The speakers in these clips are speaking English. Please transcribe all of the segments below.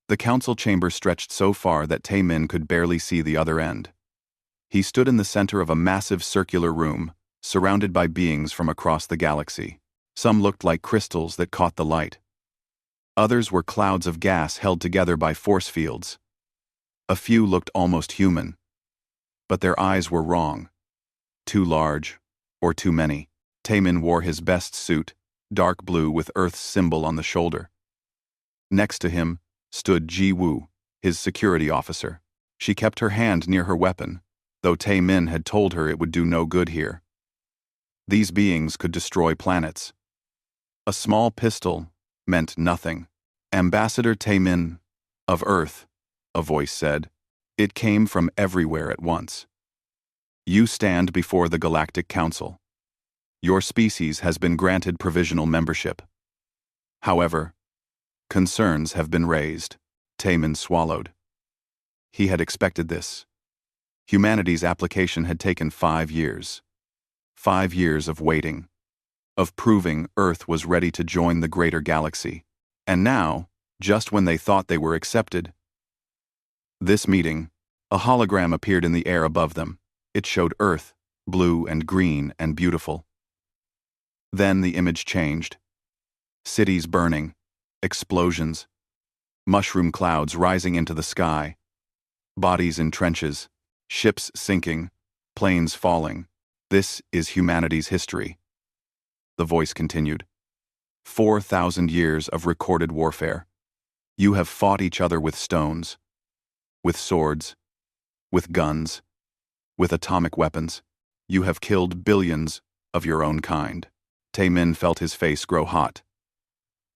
The council chamber stretched so far that Tae-min could barely see the other end. He stood in the center of a massive circular room, surrounded by beings from across the galaxy. Some looked like crystals that caught the light. Others were clouds of gas held together by force fields. A few looked almost human. But their eyes were wrong. Too large, or too many. Tae-min wore his best suit, dark blue with Earth's symbol on the shoulder. Next to him stood Ji-woo, his security officer. She kept her hand near her weapon, though Tae-min had told her it would do no good here. These beings could destroy planets. A small pistol meant nothing. Ambassador Tae-min, of Earth, a voice said. It came from everywhere at once. You stand before the Galactic Council. Your species has been granted provisional membership. However, concerns have been raised. Tae-min swallowed. He had expected this. Humanity's application had taken 5 years. 5 years of waiting, of proving Earth was ready to join the greater galaxy. And now, just when they thought they were accepted, this meeting, a hologram appeared in the air above them. It showed Earth, blue and green and beautiful. Then the image changed. Cities burning, explosions, mushroom clouds rising into the sky, bodies in trenches, ships sinking, planes falling. This is humanity's history. The voice continued. 4,000 years of recorded warfare. You have fought each other with stones, with swords, with guns, with atomic weapons. You have killed billions of your own kind. Tae-min felt his face grow hot.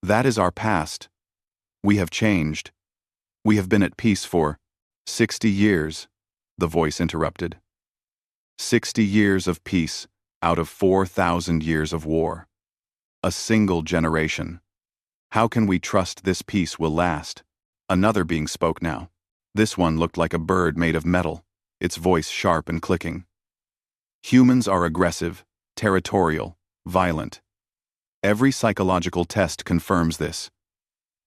That is our past. We have changed. We have been at peace for 60 years, the voice interrupted. 60 years of peace out of 4,000 years of war. A single generation. How can we trust this peace will last? Another being spoke now. This one looked like a bird made of metal, its voice sharp and clicking. Humans are aggressive, territorial, violent. Every psychological test confirms this.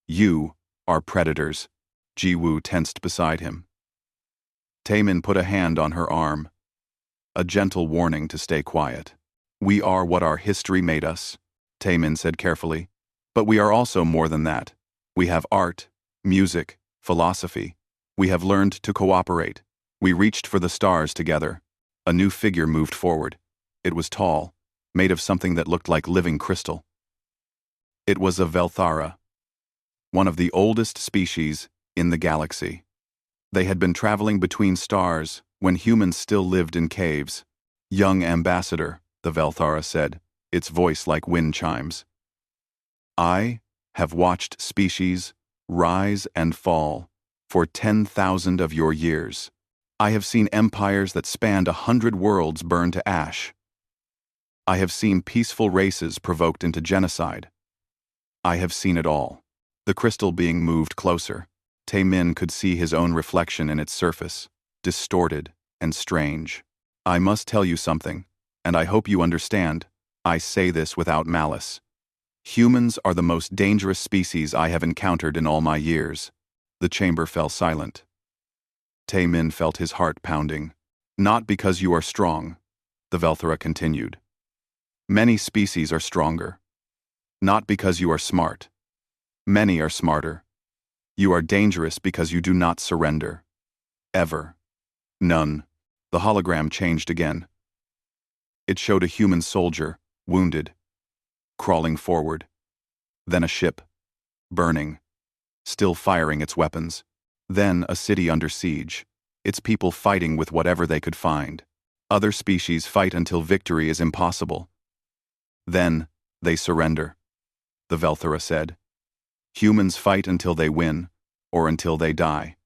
You are predators. Ji-woo tensed beside him. Tae-min put a hand on her arm. A gentle warning to stay quiet. We are what our history made us, Tae-min said carefully. But we are also more than that. We have art, music, philosophy. We have learned to cooperate. We reached for the stars together. A new figure moved forward. It was tall, made of something that looked like living crystal. It was a Velthara, one of the oldest species in the galaxy. They had been traveling between stars when humans still lived in caves. Young ambassador, the Velthara said, its voice like wind chimes. I have watched species rise and fall for 10,000 of your years. I have seen empires that spanned 100 worlds burn to ash. I have seen peaceful races provoked into genocide. I have seen it all. The crystal being moved closer. Tae-min could see his own reflection in its surface, distorted and strange. I must tell you something, and I hope you understand. I say this without malice. Humans are the most dangerous species I have encountered in all my years. The chamber fell silent. Tae-min felt his heart pounding. Not because you are strong, the Velthara continued. Many species are stronger. Not because you are smart. Many are smarter. You are dangerous because you do not surrender. Ever. None. The hologram changed again. It showed a human soldier, wounded, crawling forward. Then a ship, burning, still firing its weapons. Then a city under siege, its people fighting with whatever they could find. Other species fight until victory is impossible. Then they surrender, the Velthara said. Humans fight until they win, or until they die.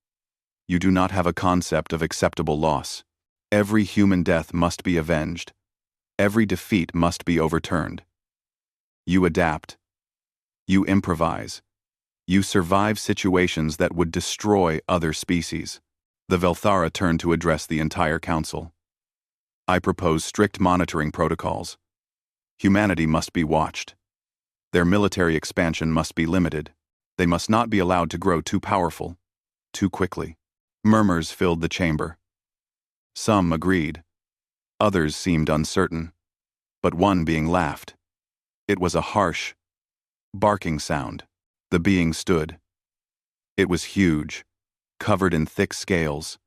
You do not have a concept of acceptable loss. Every human death must be avenged. Every defeat must be overturned. You adapt. You improvise. You survive situations that would destroy other species. The Velthara turned to address the entire council. I propose strict monitoring protocols. Humanity must be watched. Their military expansion must be limited. They must not be allowed to grow too powerful, too quickly. Murmurs filled the chamber. Some agreed. Others seemed uncertain. But one being laughed. It was a harsh, barking sound. The being stood. It was huge, covered in thick scales,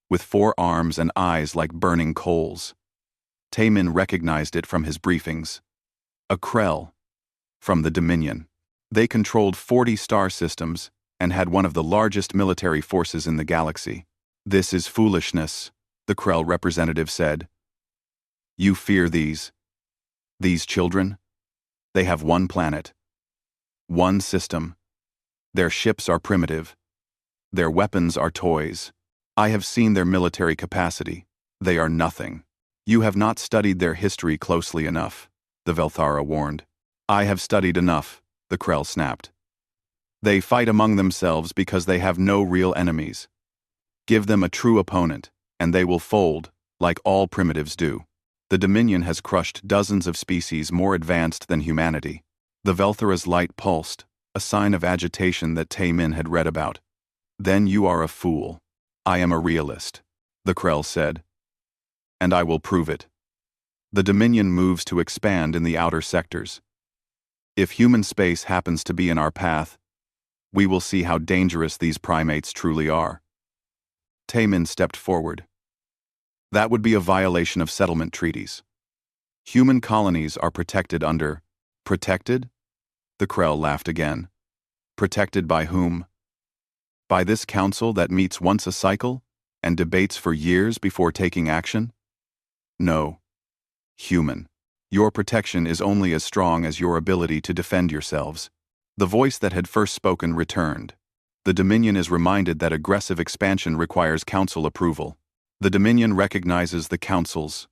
with 4 arms and eyes like burning coals. Taemin recognized it from his briefings. A Krell, from the Dominion. They controlled 40 star systems and had one of the largest military forces in the galaxy. "This is foolishness," the Krell representative said. "You fear these children? They have one planet, one system. Their ships are primitive. Their weapons are toys. I have seen their military capacity. They are nothing. You have not studied their history closely enough," the Velthara warned. "I have studied enough," the Krell snapped. "They fight among themselves because they have no real enemies. Give them a true opponent, and they will fold, like all primitives do. The Dominion has crushed dozens of species more advanced than humanity." The Velthara's light pulsed, a sign of agitation that Taemin had read about. "Then you are a fool. I am a realist," the Krell said. "And I will prove it. The Dominion moves to expand in the outer sectors. If human space happens to be in our path, we will see how dangerous these primates truly are." Taemin stepped forward. "That would be a violation of settlement treaties. Human colonies are protected under—" "Protected?" The Krell laughed again. "Protected by whom? By this council that meets once a cycle and debates for years before taking action? No. Human. Your protection is only as strong as your ability to defend yourselves." The voice that had first spoken returned. "The Dominion is reminded that aggressive expansion requires council approval. The Dominion recognizes the council's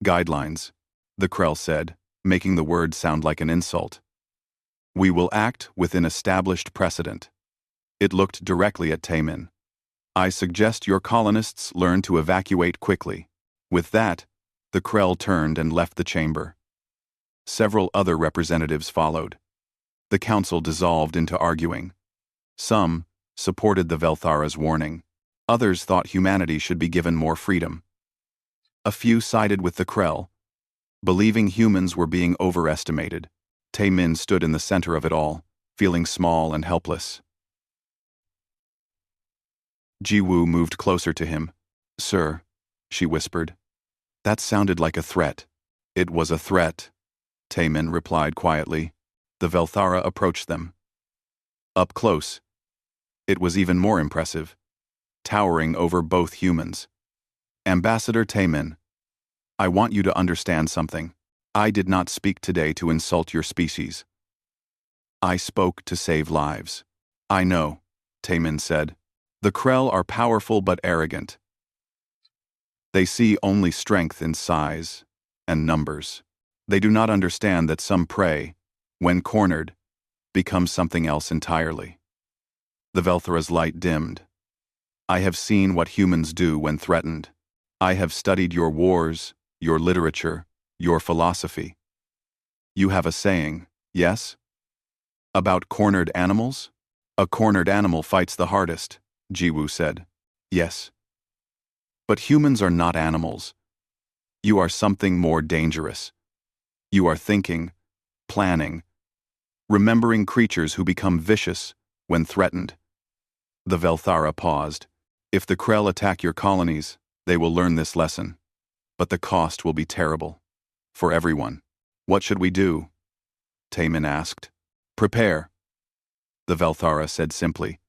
guidelines," the Krell said, making the word sound like an insult. "We will act within established precedent." It looked directly at Taemin. "I suggest your colonists learn to evacuate quickly." With that, the Krell turned and left the chamber. Several other representatives followed. The council dissolved into arguing. Some supported the Velthara's warning. Others thought humanity should be given more freedom. A few sided with the Krell, believing humans were being overestimated. Taemin stood in the center of it all, feeling small and helpless. Jiwoo moved closer to him. "Sir," she whispered. "That sounded like a threat." "It was a threat," Taemin replied quietly. The Velthara approached them. Up close, it was even more impressive, towering over both humans. "Ambassador Taemin, I want you to understand something. I did not speak today to insult your species. I spoke to save lives." "I know," Taemin said. "The Krell are powerful but arrogant. They see only strength in size and numbers. They do not understand that some prey, when cornered, becomes something else entirely." The Velthara's light dimmed. "I have seen what humans do when threatened. I have studied your wars, your literature, your philosophy. You have a saying, yes? About cornered animals? A cornered animal fights the hardest," Jiwoo said. "Yes. But humans are not animals. You are something more dangerous. You are thinking, planning, remembering creatures who become vicious when threatened." The Velthara paused. "If the Krell attack your colonies, they will learn this lesson. But the cost will be terrible. For everyone." "What should we do?" Taemin asked. "Prepare," the Velthara said simply.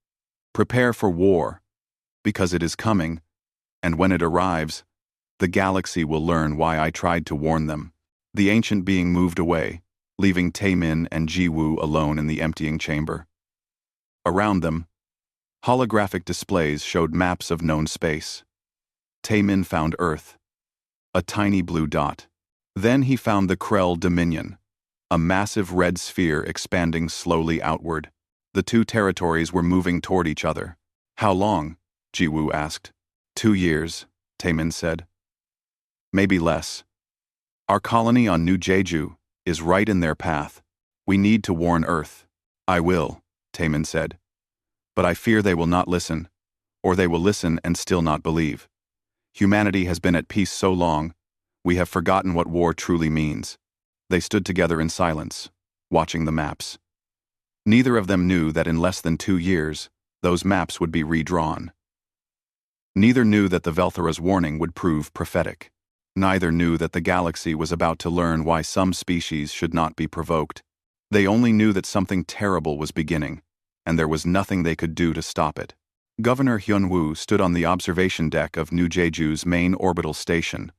"Prepare for war, because it is coming, and when it arrives, the galaxy will learn why I tried to warn them." The ancient being moved away, leaving Taemin and Jiwoo alone in the emptying chamber. Around them, holographic displays showed maps of known space. Taemin found Earth, a tiny blue dot. Then he found the Krell Dominion, a massive red sphere expanding slowly outward. The two territories were moving toward each other. "How long?" Jiwoo asked. 2 years, Taemin said. "Maybe less. Our colony on New Jeju is right in their path. We need to warn Earth." "I will," Taemin said. But I fear they will not listen, or they will listen and still not believe. Humanity has been at peace so long, we have forgotten what war truly means. They stood together in silence, watching the maps. Neither of them knew that in less than 2 years, those maps would be redrawn. Neither knew that the Velthara's warning would prove prophetic. Neither knew that the galaxy was about to learn why some species should not be provoked. They only knew that something terrible was beginning, and there was nothing they could do to stop it. Governor Hyun-woo stood on the observation deck of New Jeju's main orbital station,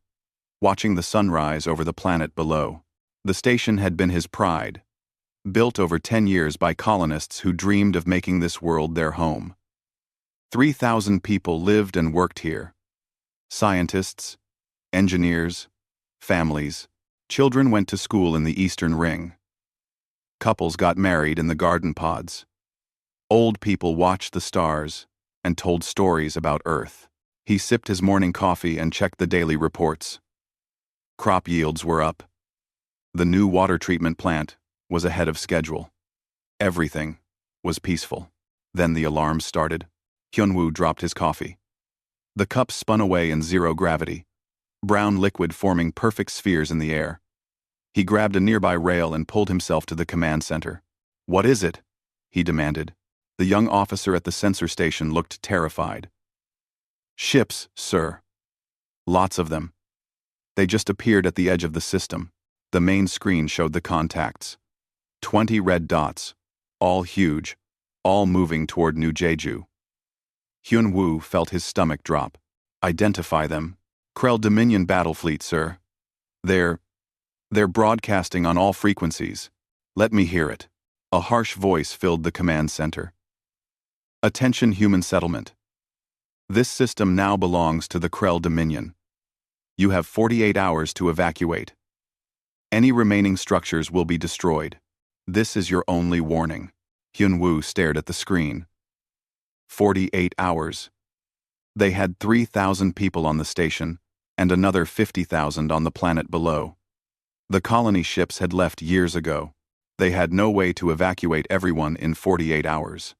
watching the sunrise over the planet below. The station had been his pride, built over 10 years by colonists who dreamed of making this world their home. 3,000 people lived and worked here. Scientists, engineers, families, children went to school in the Eastern Ring. Couples got married in the garden pods. Old people watched the stars and told stories about Earth. He sipped his morning coffee and checked the daily reports. Crop yields were up. The new water treatment plant was ahead of schedule. Everything was peaceful. Then the alarms started. Hyun-woo dropped his coffee. The cup spun away in zero gravity, brown liquid forming perfect spheres in the air. He grabbed a nearby rail and pulled himself to the command center. "What is it?" he demanded. The young officer at the sensor station looked terrified. "Ships, sir. Lots of them. They just appeared at the edge of the system." The main screen showed the contacts. 20 red dots, all huge, all moving toward New Jeju. Hyun-woo felt his stomach drop. "Identify them." "Krell Dominion battle fleet, sir. They're broadcasting on all frequencies. Let me hear it." A harsh voice filled the command center. "Attention, human settlement. This system now belongs to the Krell Dominion. You have 48 hours to evacuate. Any remaining structures will be destroyed. This is your only warning." Hyun-woo stared at the screen. 48 hours. They had 3,000 people on the station, and another 50,000 on the planet below. The colony ships had left years ago. They had no way to evacuate everyone in 48 hours.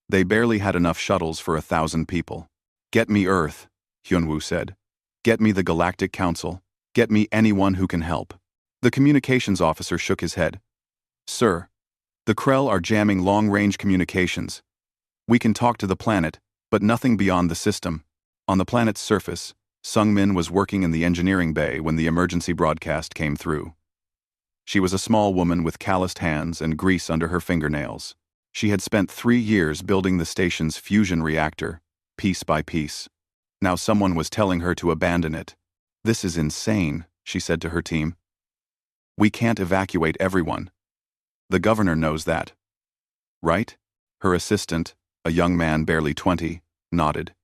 They barely had enough shuttles for 1,000 people. "Get me Earth," Hyun-woo said. "Get me the Galactic Council. Get me anyone who can help." The communications officer shook his head. "Sir, the Krell are jamming long-range communications. We can talk to the planet, but nothing beyond the system." On the planet's surface, Sung-min was working in the engineering bay when the emergency broadcast came through. She was a small woman with calloused hands and grease under her fingernails. She had spent 3 years building the station's fusion reactor, piece by piece. Now someone was telling her to abandon it. "This is insane," she said to her team. "We can't evacuate everyone. The governor knows that. Right?" Her assistant, a young man barely 20, nodded.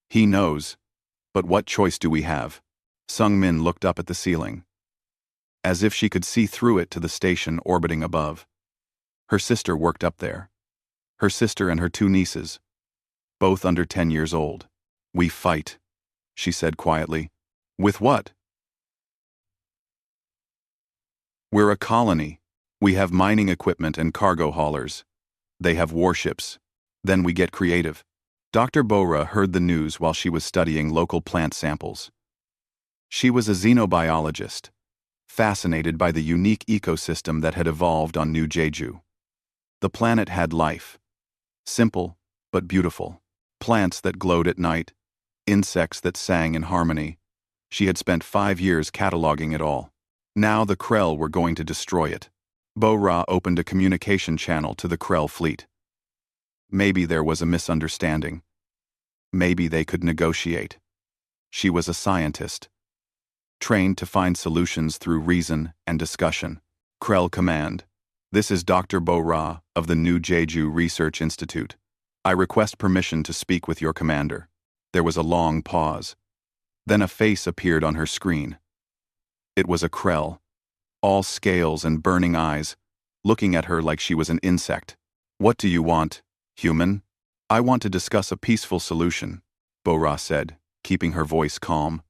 "He knows. But what choice do we have?" Sung-min looked up at the ceiling, as if she could see through it to the station orbiting above. Her sister worked up there. Her sister and her 2 nieces, both under 10 years old. "We fight," she said quietly. "With what?" "We're a colony. We have mining equipment and cargo haulers. They have warships. Then we get creative." Dr. Bora heard the news while she was studying local plant samples. She was a xenobiologist, fascinated by the unique ecosystem that had evolved on New Jeju. The planet had life. Simple, but beautiful. Plants that glowed at night, insects that sang in harmony. She had spent 5 years cataloging it all. Now the Krell were going to destroy it. Bo-Ra opened a communication channel to the Krell fleet. Maybe there was a misunderstanding. Maybe they could negotiate. She was a scientist, trained to find solutions through reason and discussion. Krell Command. This is Dr. Bo-Ra of the New Jeju Research Institute. I request permission to speak with your commander. There was a long pause. Then a face appeared on her screen. It was a Krell, all scales and burning eyes, looking at her like she was an insect. What do you want, human? I want to discuss a peaceful solution, Bo-Ra said, keeping her voice calm.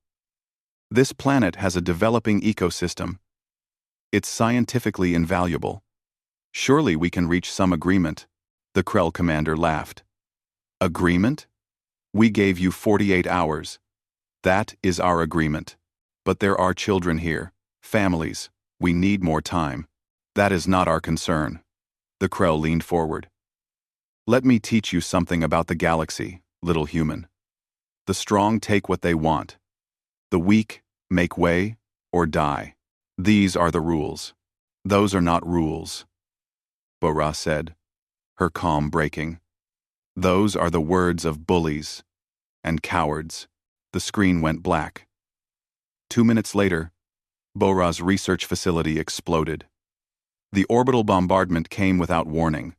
This planet has a developing ecosystem. It's scientifically invaluable. Surely we can reach some agreement. The Krell commander laughed. Agreement? We gave you 48 hours. That is our agreement. But there are children here, families. We need more time. That is not our concern. The Krell leaned forward. Let me teach you something about the galaxy, little human. The strong take what they want. The weak make way or die. These are the rules. Those are not rules. Bo-Ra said, her calm breaking. Those are the words of bullies and cowards. The screen went black. 2 minutes later, Bo-Ra's research facility exploded. The orbital bombardment came without warning.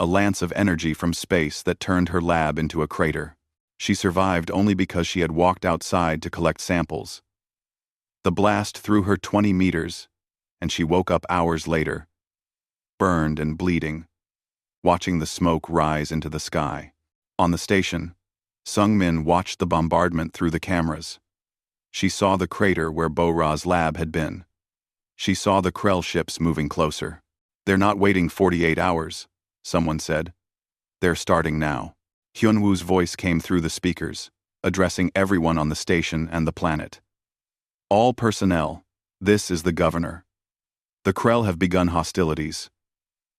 A lance of energy from space that turned her lab into a crater. She survived only because she had walked outside to collect samples. The blast threw her 20 meters, and she woke up hours later, burned and bleeding, watching the smoke rise into the sky. On the station, Sung-min watched the bombardment through the cameras. She saw the crater where Bo-Ra's lab had been. She saw the Krell ships moving closer. They're not waiting 48 hours, someone said. They're starting now. Hyunwoo's voice came through the speakers, addressing everyone on the station and the planet. All personnel, this is the governor. The Krell have begun hostilities.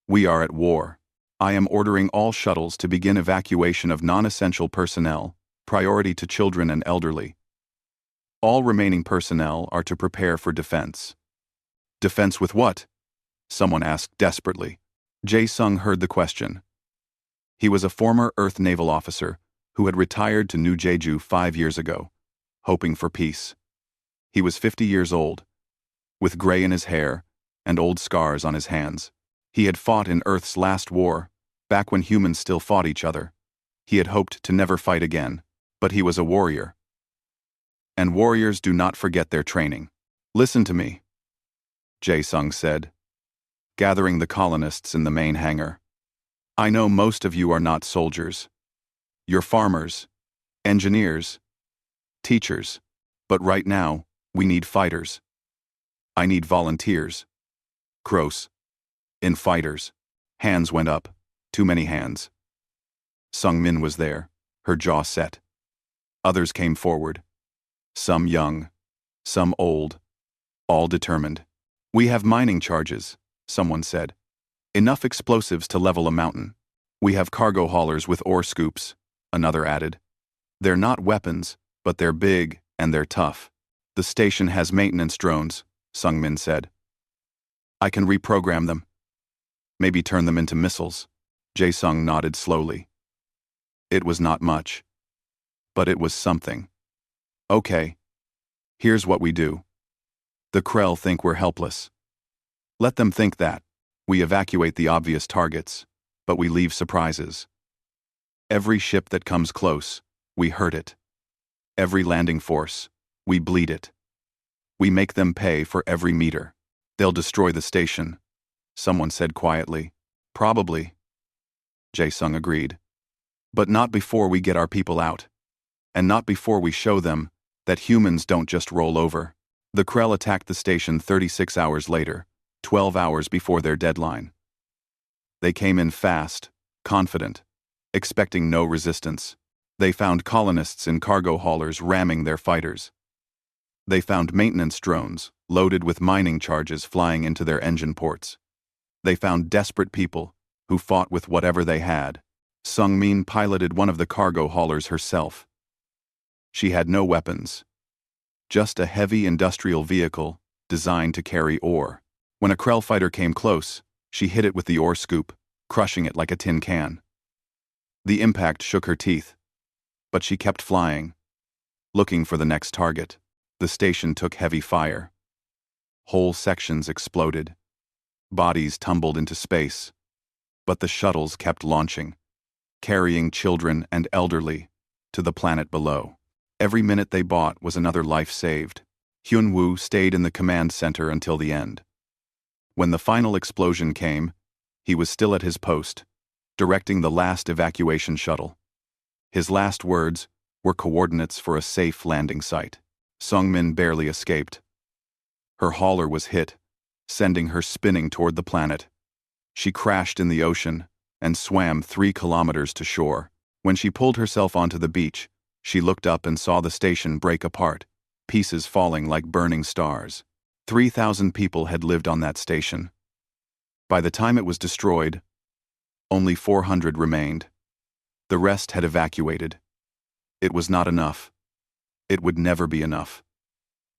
We are at war. I am ordering all shuttles to begin evacuation of non-essential personnel, priority to children and elderly. All remaining personnel are to prepare for defense. Defense with what? Someone asked desperately. Jae-sung heard the question. He was a former Earth naval officer who had retired to New Jeju 5 years ago, hoping for peace. He was 50 years old, with gray in his hair and old scars on his hands. He had fought in Earth's last war, back when humans still fought each other. He had hoped to never fight again, but he was a warrior. And warriors do not forget their training. Listen to me, Jae-sung said, gathering the colonists in the main hangar. I know most of you are not soldiers. You're farmers, engineers, teachers, but right now, we need fighters. I need volunteers. Kroos. In fighters. Hands went up. Too many hands. Sung-min was there, her jaw set. Others came forward. Some young, some old, all determined. We have mining charges, someone said. Enough explosives to level a mountain. We have cargo haulers with ore scoops, another added. They're not weapons, but they're big and they're tough. The station has maintenance drones, Sung-min said. I can reprogram them. Maybe turn them into missiles. Jae-sung nodded slowly. It was not much, but it was something. Okay. Here's what we do. The Krell think we're helpless. Let them think that. We evacuate the obvious targets, but we leave surprises. Every ship that comes close, we hurt it. Every landing force, we bleed it. We make them pay for every meter. They'll destroy the station, someone said quietly. Probably. Jae-sung agreed. But not before we get our people out. And not before we show them that humans don't just roll over. The Krell attacked the station 36 hours later, 12 hours before their deadline. They came in fast, confident, expecting no resistance. They found colonists in cargo haulers ramming their fighters. They found maintenance drones, loaded with mining charges flying into their engine ports. They found desperate people, who fought with whatever they had. Sung-min piloted one of the cargo haulers herself. She had no weapons. Just a heavy industrial vehicle, designed to carry ore. When a Krell fighter came close, she hit it with the ore scoop, crushing it like a tin can. The impact shook her teeth. But she kept flying, looking for the next target. The station took heavy fire. Whole sections exploded. Bodies tumbled into space. But the shuttles kept launching, carrying children and elderly to the planet below. Every minute they bought was another life saved. Hyunwoo stayed in the command center until the end. When the final explosion came, he was still at his post, directing the last evacuation shuttle. His last words were coordinates for a safe landing site. Sung-min barely escaped. Her hauler was hit, sending her spinning toward the planet. She crashed in the ocean and swam 3 kilometers to shore. When she pulled herself onto the beach, she looked up and saw the station break apart, pieces falling like burning stars. 3,000 people had lived on that station. By the time it was destroyed, only 400 remained. The rest had evacuated. It was not enough. It would never be enough.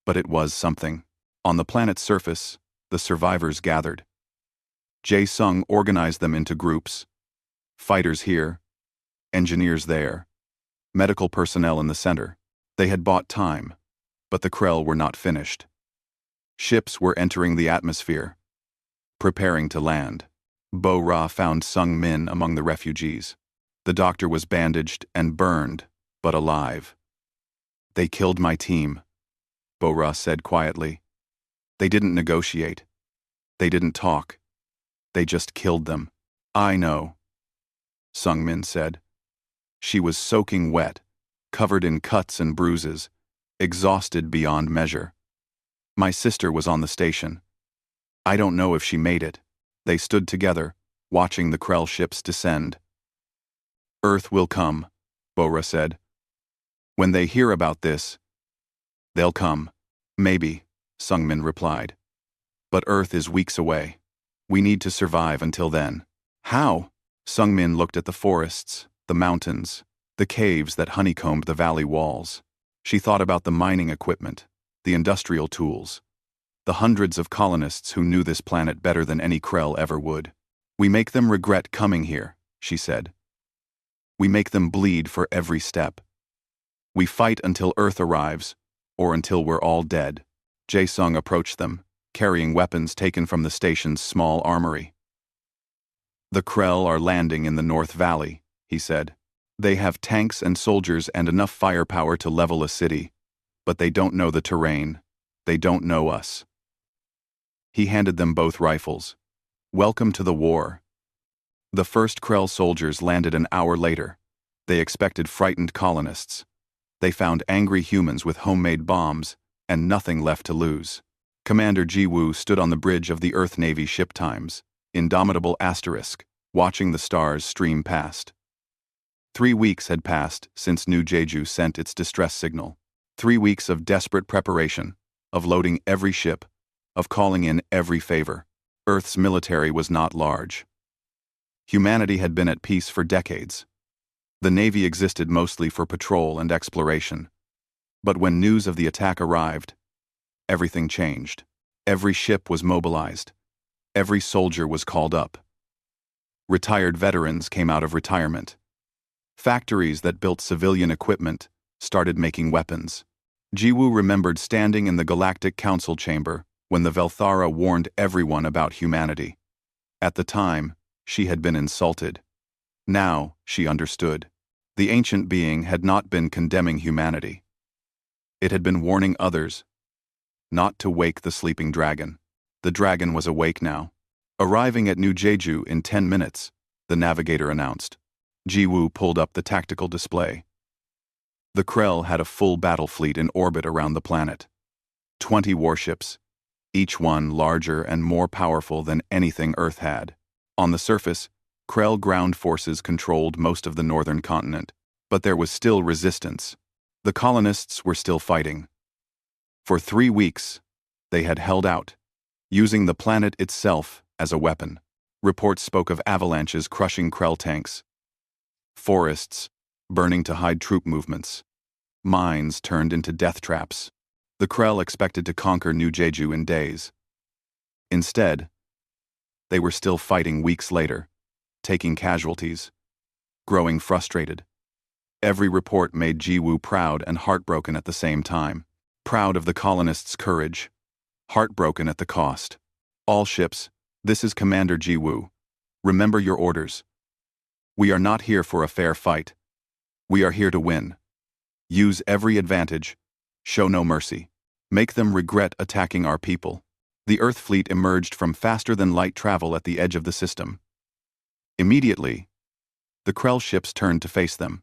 But it was something. On the planet's surface, the survivors gathered. Jae-sung organized them into groups. Fighters here, engineers there, medical personnel in the center. They had bought time, but the Krell were not finished. Ships were entering the atmosphere, preparing to land. Bo-Ra found Sung Min among the refugees. The doctor was bandaged and burned, but alive. "They killed my team," Bo-Ra said quietly. "They didn't negotiate. They didn't talk. They just killed them." "I know," Sung Min said. She was soaking wet, covered in cuts and bruises, exhausted beyond measure. "My sister was on the station. I don't know if she made it." They stood together, watching the Krell ships descend. "Earth will come," Bo-Ra said. "When they hear about this, they'll come." "Maybe," Sung Min replied. "But Earth is weeks away. We need to survive until then." "How?" Sung Min looked at the forests, the mountains, the caves that honeycombed the valley walls. She thought about the mining equipment, the industrial tools, the hundreds of colonists who knew this planet better than any Krell ever would. "We make them regret coming here," she said. "We make them bleed for every step. We fight until Earth arrives, or until we're all dead." Jae-sung approached them, carrying weapons taken from the station's small armory. "The Krell are landing in the North Valley," he said. "They have tanks and soldiers and enough firepower to level a city, but they don't know the terrain. They don't know us." He handed them both rifles. "Welcome to the war." The first Krell soldiers landed an hour later. They expected frightened colonists. They found angry humans with homemade bombs and nothing left to lose. Commander Ji-woo stood on the bridge of the Earth Navy ship Times, indomitable asterisk, watching the stars stream past. 3 weeks had passed since New Jeju sent its distress signal. 3 weeks of desperate preparation, of loading every ship, of calling in every favor. Earth's military was not large. Humanity had been at peace for decades. The Navy existed mostly for patrol and exploration. But when news of the attack arrived, everything changed. Every ship was mobilized. Every soldier was called up. Retired veterans came out of retirement. Factories that built civilian equipment started making weapons. Ji-woo remembered standing in the Galactic Council chamber when the Velthara warned everyone about humanity. At the time, she had been insulted. Now, she understood. The ancient being had not been condemning humanity. It had been warning others not to wake the sleeping dragon. The dragon was awake now. "Arriving at New Jeju in 10 minutes, the navigator announced. Ji-woo pulled up the tactical display. The Krell had a full battle fleet in orbit around the planet. 20 warships, each one larger and more powerful than anything Earth had. On the surface, Krell ground forces controlled most of the northern continent, but there was still resistance. The colonists were still fighting. For 3 weeks, they had held out, using the planet itself as a weapon. Reports spoke of avalanches crushing Krell tanks, forests burning to hide troop movements, mines turned into death traps. The Krell expected to conquer New Jeju in days. Instead, they were still fighting weeks later, taking casualties, growing frustrated. Every report made Ji-woo proud and heartbroken at the same time. Proud of the colonists' courage, heartbroken at the cost. "All ships, this is Commander Ji-woo. Remember your orders. We are not here for a fair fight. We are here to win. Use every advantage. Show no mercy. Make them regret attacking our people." The Earth fleet emerged from faster-than-light travel at the edge of the system. Immediately, the Krell ships turned to face them.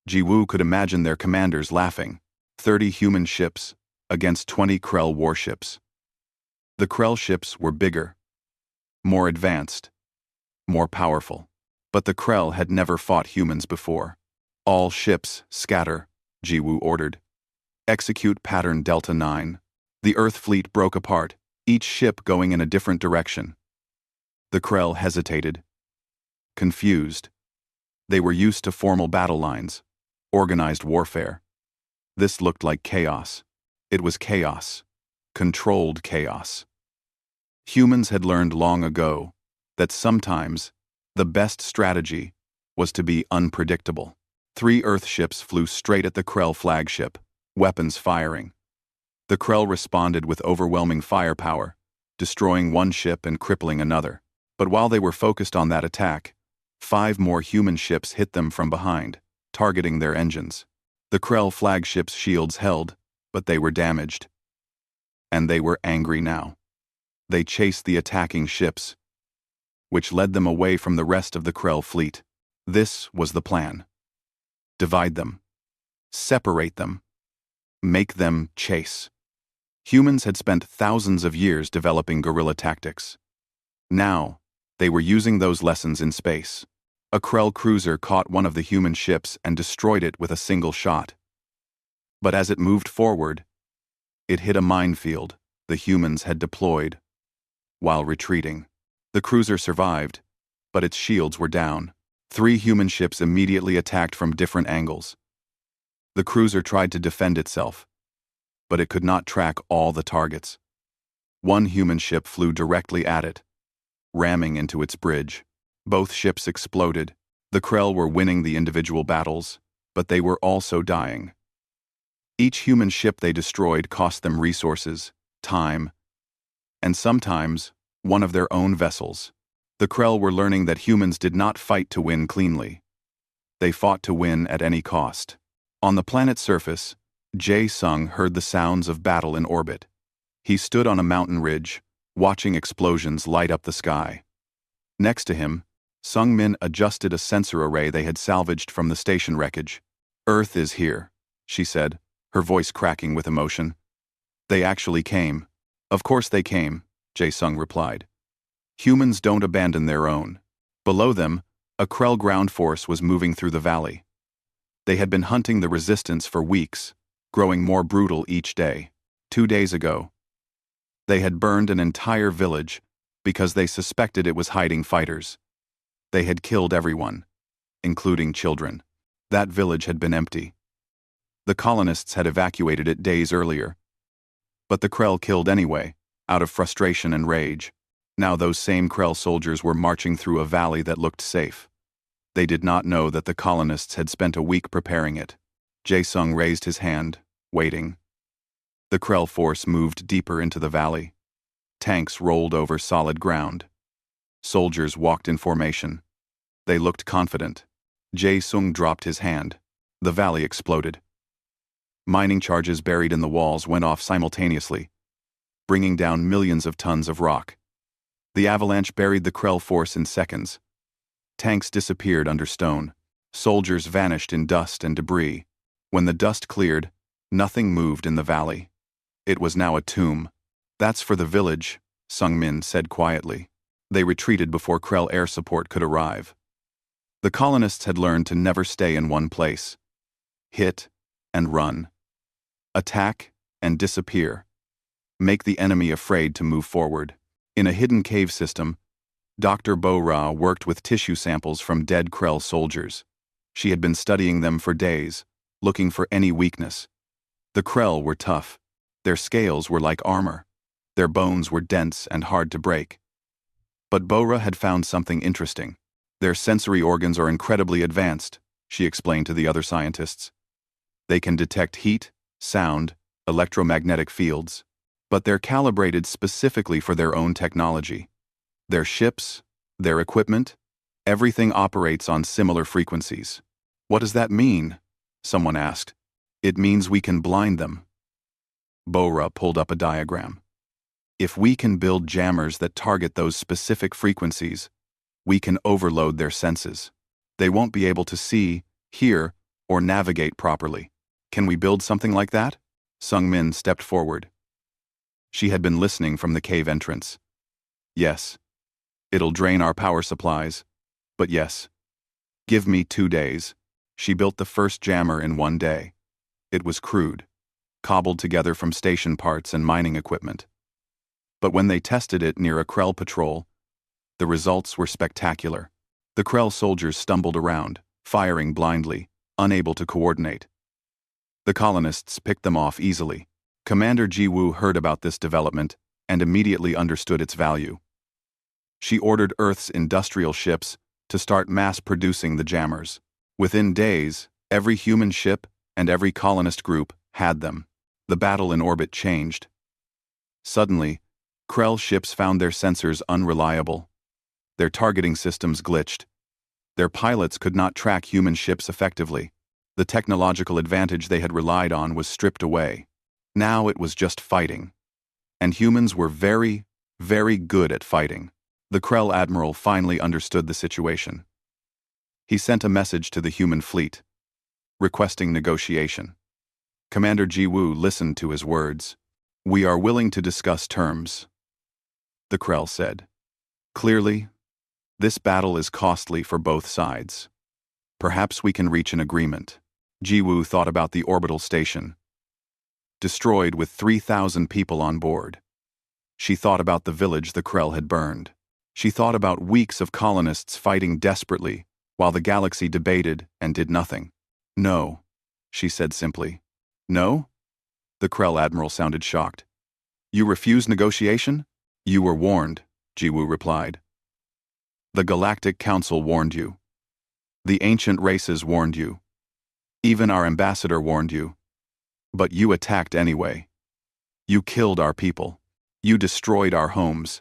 Ji-woo could imagine their commanders laughing. 30 human ships against 20 Krell warships. The Krell ships were bigger, more advanced, more powerful. But the Krell had never fought humans before. "All ships, scatter," Jiwoo ordered. "Execute pattern Delta 9. The Earth fleet broke apart, each ship going in a different direction. The Krell hesitated, confused. They were used to formal battle lines, organized warfare. This looked like chaos. It was chaos. Controlled chaos. Humans had learned long ago that sometimes the best strategy was to be unpredictable. 3 Earth ships flew straight at the Krell flagship, weapons firing. The Krell responded with overwhelming firepower, destroying one ship and crippling another. But while they were focused on that attack, 5 more human ships hit them from behind, targeting their engines. The Krell flagship's shields held, but they were damaged. And they were angry now. They chased the attacking ships, which led them away from the rest of the Krell fleet. This was the plan. Divide them. Separate them. Make them chase. Humans had spent thousands of years developing guerrilla tactics. Now, they were using those lessons in space. A Krell cruiser caught one of the human ships and destroyed it with a single shot. But as it moved forward, it hit a minefield the humans had deployed. While retreating, the cruiser survived, but its shields were down. 3 human ships immediately attacked from different angles. The cruiser tried to defend itself, but it could not track all the targets. One human ship flew directly at it, ramming into its bridge. Both ships exploded. The Krell were winning the individual battles, but they were also dying. Each human ship they destroyed cost them resources, time, and sometimes one of their own vessels. The Krell were learning that humans did not fight to win cleanly. They fought to win at any cost. On the planet's surface, Jae-sung heard the sounds of battle in orbit. He stood on a mountain ridge, watching explosions light up the sky. Next to him, Sung-min adjusted a sensor array they had salvaged from the station wreckage. "Earth is here," she said, her voice cracking with emotion. "They actually came." "Of course they came," Jae-sung replied. "Humans don't abandon their own." Below them, a Krell ground force was moving through the valley. They had been hunting the resistance for weeks, growing more brutal each day. 2 days ago, they had burned an entire village because they suspected it was hiding fighters. They had killed everyone, including children. That village had been empty. The colonists had evacuated it days earlier. But the Krell killed anyway, out of frustration and rage. Now those same Krell soldiers were marching through a valley that looked safe. They did not know that the colonists had spent a week preparing it. Jae-sung raised his hand, waiting. The Krell force moved deeper into the valley. Tanks rolled over solid ground. Soldiers walked in formation. They looked confident. Jae-sung dropped his hand. The valley exploded. Mining charges buried in the walls went off simultaneously, bringing down millions of tons of rock. The avalanche buried the Krell force in seconds. Tanks disappeared under stone. Soldiers vanished in dust and debris. When the dust cleared, nothing moved in the valley. It was now a tomb. "That's for the village," Sung-min said quietly. They retreated before Krell air support could arrive. The colonists had learned to never stay in one place. Hit and run. Attack and disappear. Make the enemy afraid to move forward. In a hidden cave system, Dr. Bo-ra worked with tissue samples from dead Krell soldiers. She had been studying them for days, looking for any weakness. The Krell were tough. Their scales were like armor. Their bones were dense and hard to break. But Bo-ra had found something interesting. "Their sensory organs are incredibly advanced," she explained to the other scientists. "They can detect heat, sound, electromagnetic fields. But they're calibrated specifically for their own technology. Their ships, their equipment, everything operates on similar frequencies." "What does that mean?" someone asked. "It means we can blind them." Bo-ra pulled up a diagram. "If we can build jammers that target those specific frequencies, we can overload their senses. They won't be able to see, hear, or navigate properly. Can we build something like that?" Sung-min stepped forward. She had been listening from the cave entrance. "Yes. It'll drain our power supplies, but yes, Give me 2 days. She built the first jammer in 1 day. It was crude, cobbled together from station parts and mining equipment. But when they tested it near a Krell patrol, the results were spectacular. The Krell soldiers stumbled around, firing blindly, unable to coordinate. The colonists picked them off easily. Commander Ji-woo heard about this development and immediately understood its value. She ordered Earth's industrial ships to start mass-producing the jammers. Within days, every human ship and every colonist group had them. The battle in orbit changed. Suddenly, Krell ships found their sensors unreliable. Their targeting systems glitched. Their pilots could not track human ships effectively. The technological advantage they had relied on was stripped away. Now it was just fighting. And humans were very, very good at fighting. The Krell admiral finally understood the situation. He sent a message to the human fleet, requesting negotiation. Commander Ji-woo listened to his words. "We are willing to discuss terms," the Krell said. "Clearly, this battle is costly for both sides. Perhaps we can reach an agreement." Ji-woo thought about the orbital station, destroyed with 3,000 people on board. She thought about the village the Krell had burned. She thought about weeks of colonists fighting desperately while the galaxy debated and did nothing. "No," she said simply. "No?" The Krell admiral sounded shocked. "You refuse negotiation?" "You were warned," Ji-woo replied. "The Galactic Council warned you. The ancient races warned you. Even our ambassador warned you. But you attacked anyway. You killed our people. You destroyed our homes.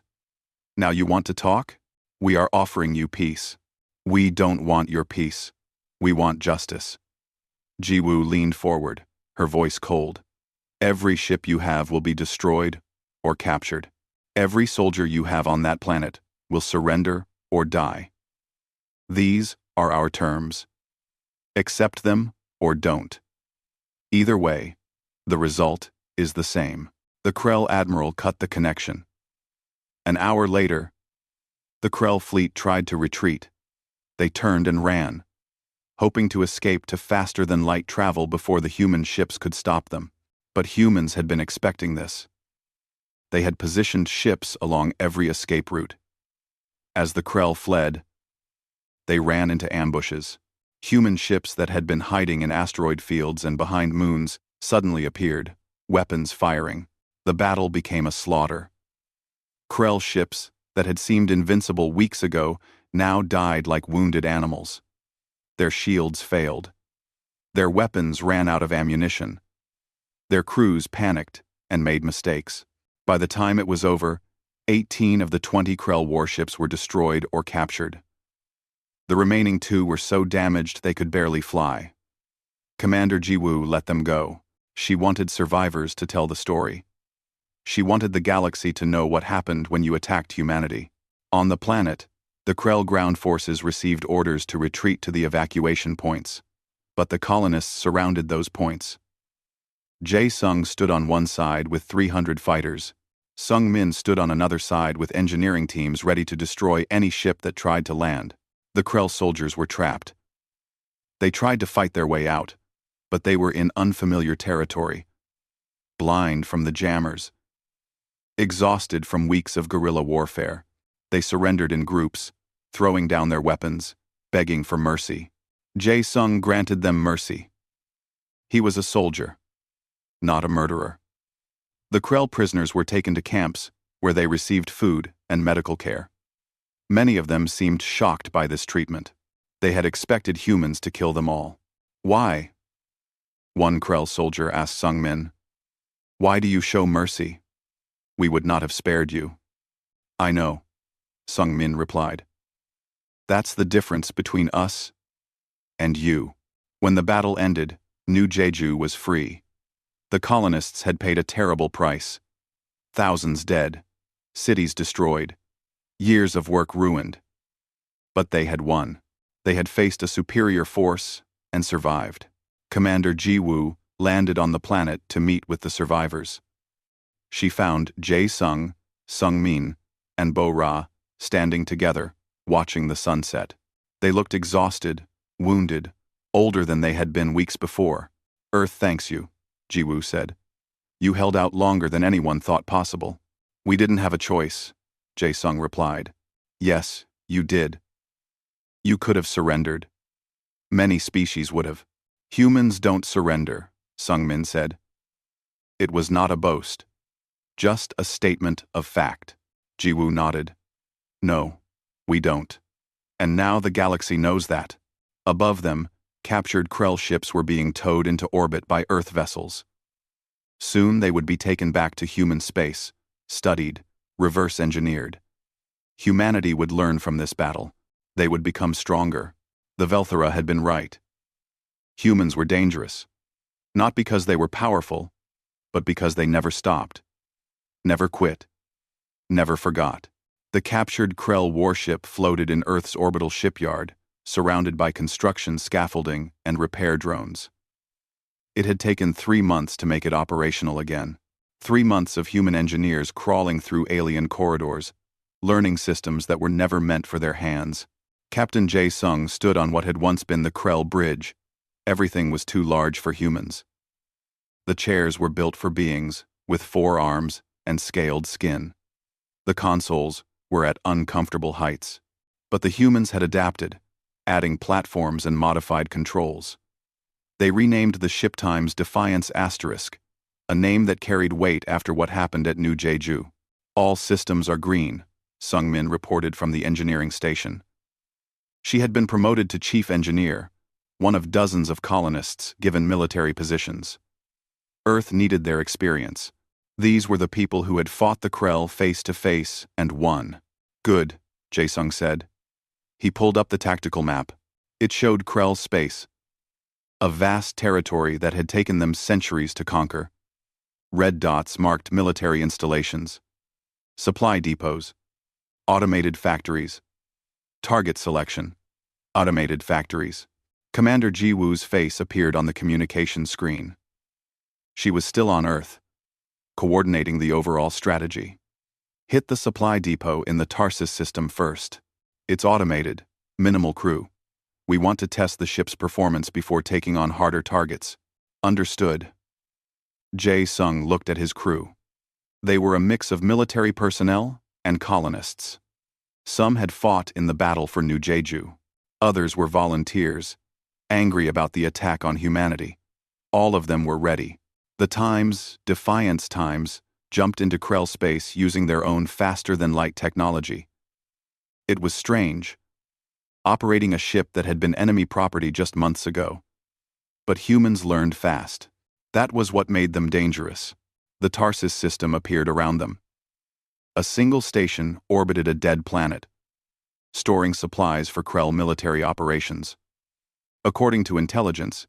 Now you want to talk? We are offering you peace. We don't want your peace. We want justice." Ji-woo leaned forward, her voice cold. "Every ship you have will be destroyed or captured. Every soldier you have on that planet will surrender or die. These are our terms. Accept them or don't. Either way, the result is the same." The Krell admiral cut the connection. An hour later, the Krell fleet tried to retreat. They turned and ran, hoping to escape to faster-than-light travel before the human ships could stop them. But humans had been expecting this. They had positioned ships along every escape route. As the Krell fled, they ran into ambushes. Human ships that had been hiding in asteroid fields and behind moons suddenly appeared, weapons firing. The battle became a slaughter. Krell ships that had seemed invincible weeks ago now died like wounded animals. Their shields failed. Their weapons ran out of ammunition. Their crews panicked and made mistakes. By the time it was over, 18 of the 20 Krell warships were destroyed or captured. The remaining 2 were so damaged they could barely fly. Commander Ji-woo let them go. She wanted survivors to tell the story. She wanted the galaxy to know what happened when you attacked humanity. On the planet, the Krell ground forces received orders to retreat to the evacuation points, but the colonists surrounded those points. Jae-sung stood on one side with 300 fighters. Sung-min stood on another side with engineering teams ready to destroy any ship that tried to land. The Krell soldiers were trapped. They tried to fight their way out, but they were in unfamiliar territory, blind from the jammers. Exhausted from weeks of guerrilla warfare, they surrendered in groups, throwing down their weapons, begging for mercy. Jae-sung granted them mercy. He was a soldier, not a murderer. The Krell prisoners were taken to camps, where they received food and medical care. Many of them seemed shocked by this treatment. They had expected humans to kill them all. "Why?" one Krell soldier asked Sung-min. "Why do you show mercy? We would not have spared you." "I know," Sung-min replied. "That's the difference between us and you." When the battle ended, New Jeju was free. The colonists had paid a terrible price. Thousands dead, cities destroyed, years of work ruined. But they had won. They had faced a superior force and survived. Commander Ji-woo landed on the planet to meet with the survivors. She found Jae-sung, Sung-min, and Bo-ra standing together, watching the sunset. They looked exhausted, wounded, older than they had been weeks before. "Earth thanks you," Jiwoo said. "You held out longer than anyone thought possible." "We didn't have a choice," Jae-sung replied. "Yes, you did. You could have surrendered. Many species would have." "Humans don't surrender," Sungmin said. It was not a boast. Just a statement of fact. Jiwoo nodded. "No, we don't. And now the galaxy knows that." Above them, captured Krell ships were being towed into orbit by Earth vessels. Soon they would be taken back to human space, studied, reverse-engineered. Humanity would learn from this battle. They would become stronger. The Velthara had been right. Humans were dangerous. Not because they were powerful, but because they never stopped. Never quit. Never forgot. The captured Krell warship floated in Earth's orbital shipyard, surrounded by construction scaffolding and repair drones. It had taken 3 months to make it operational again. 3 months of human engineers crawling through alien corridors, learning systems that were never meant for their hands. Captain Jae-sung stood on what had once been the Krell Bridge. Everything was too large for humans. The chairs were built for beings, with 4 arms and scaled skin. The consoles were at uncomfortable heights. But the humans had adapted, adding platforms and modified controls. They renamed the ship times Defiance Asterisk, a name that carried weight after what happened at New Jeju. "All systems are green," Sungmin reported from the engineering station. She had been promoted to chief engineer, one of dozens of colonists given military positions. Earth needed their experience. These were the people who had fought the Krell face to face and won. "Good," Jae-sung said. He pulled up the tactical map. It showed Krell space, a vast territory that had taken them centuries to conquer. Red dots marked military installations, supply depots, automated factories. Target selection. Automated factories. Commander Jiwoo's face appeared on the communication screen. She was still on Earth, coordinating the overall strategy. "Hit the supply depot in the Tarsus system first. It's automated, minimal crew. We want to test the ship's performance before taking on harder targets." "Understood." Jae-sung looked at his crew. They were a mix of military personnel and colonists. Some had fought in the battle for New Jeju. Others were volunteers, angry about the attack on humanity. All of them were ready. The Times, Defiance Times, jumped into Krell space using their own faster-than-light technology. It was strange, operating a ship that had been enemy property just months ago. But humans learned fast. That was what made them dangerous. The Tarsus system appeared around them. A single station orbited a dead planet, storing supplies for Krell military operations. According to intelligence,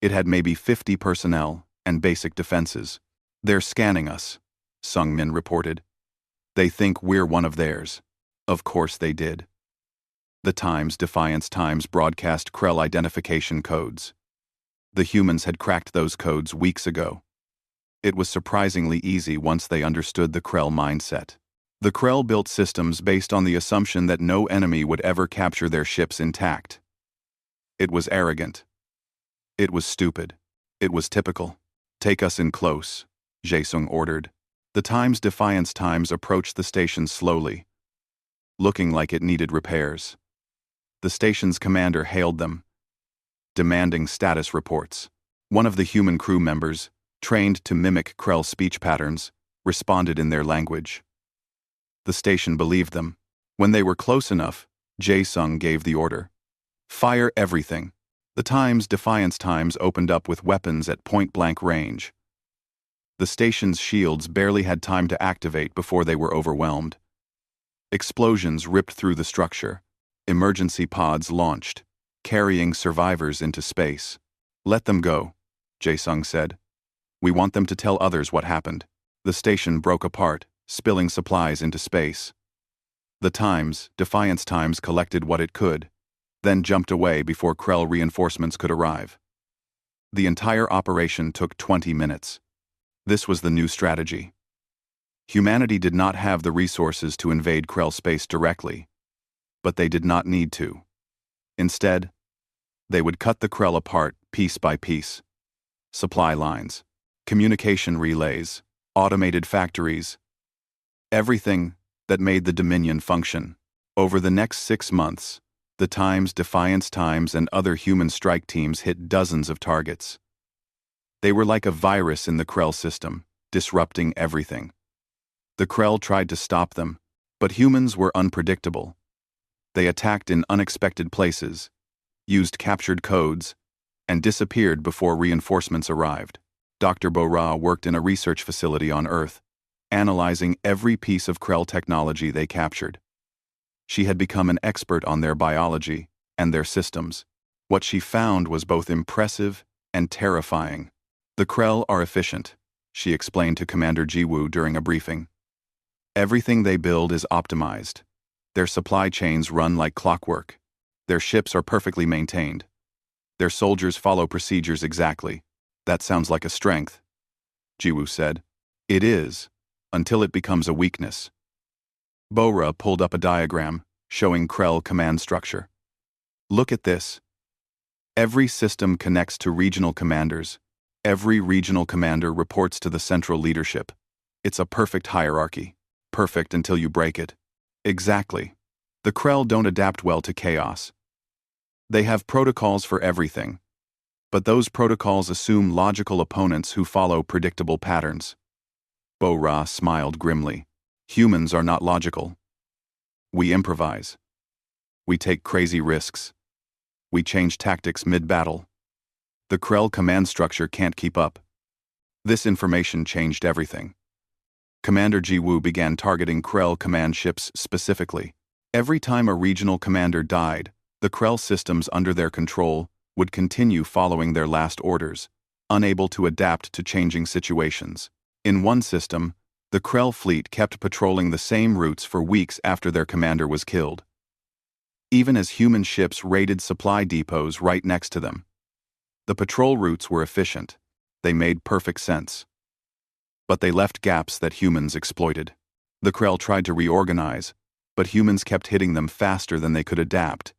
it had maybe 50 personnel and basic defenses. "They're scanning us," Sungmin reported. "They think we're one of theirs." Of course they did. The Times Defiance Times broadcast Krell identification codes. The humans had cracked those codes weeks ago. It was surprisingly easy once they understood the Krell mindset. The Krell built systems based on the assumption that no enemy would ever capture their ships intact. It was arrogant. It was stupid. It was typical. "Take us in close," Jae-sung ordered. The Times Defiance Times approached the station slowly, looking like it needed repairs. The station's commander hailed them, demanding status reports. One of the human crew members, trained to mimic Krell speech patterns, responded in their language. The station believed them. When they were close enough, Jae-sung gave the order. "Fire everything." The Times Defiance Times opened up with weapons at point-blank range. The station's shields barely had time to activate before they were overwhelmed. Explosions ripped through the structure. Emergency pods launched, carrying survivors into space. "Let them go," Jae-sung said. "We want them to tell others what happened." The station broke apart, spilling supplies into space. The Times Defiance Times collected what it could, then jumped away before Krell reinforcements could arrive. The entire operation took 20 minutes. This was the new strategy. Humanity did not have the resources to invade Krell space directly, but they did not need to. Instead, They would cut the Krell apart, piece by piece. Supply lines, communication relays, automated factories. Everything that made the Dominion function. Over the next 6 months, the Times, Defiance Times, and other human strike teams hit dozens of targets. They were like a virus in the Krell system, disrupting everything. The Krell tried to stop them, but humans were unpredictable. They attacked in unexpected places, used captured codes, and disappeared before reinforcements arrived. Dr. Bora worked in a research facility on Earth, analyzing every piece of Krell technology they captured. She had become an expert on their biology and their systems. What she found was both impressive and terrifying. The Krell are efficient, she explained to Commander Jiwoo during a briefing. Everything they build is optimized. Their supply chains run like clockwork. Their ships are perfectly maintained. Their soldiers follow procedures exactly. That sounds like a strength, Jiwoo said. It is, until it becomes a weakness. Bora pulled up a diagram showing Krell command structure. Look at this. Every system connects to regional commanders. Every regional commander reports to the central leadership. It's a perfect hierarchy. Perfect until you break it. Exactly. The Krell don't adapt well to chaos. They have protocols for everything. But those protocols assume logical opponents who follow predictable patterns. Bora smiled grimly. Humans are not logical. We improvise. We take crazy risks. We change tactics mid-battle. The Krell command structure can't keep up. This information changed everything. Commander Jiwoo began targeting Krell command ships specifically. Every time a regional commander died, the Krell systems under their control would continue following their last orders, unable to adapt to changing situations. In one system, the Krell fleet kept patrolling the same routes for weeks after their commander was killed, even as human ships raided supply depots right next to them. The patrol routes were efficient. They made perfect sense. But they left gaps that humans exploited. The Krell tried to reorganize, but humans kept hitting them faster than they could adapt.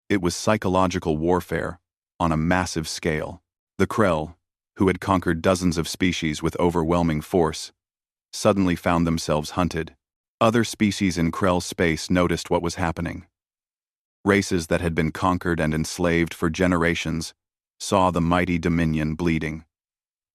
It was psychological warfare on a massive scale. The Krell, who had conquered dozens of species with overwhelming force, suddenly found themselves hunted. Other species in Krell space noticed what was happening. Races that had been conquered and enslaved for generations saw the mighty Dominion bleeding.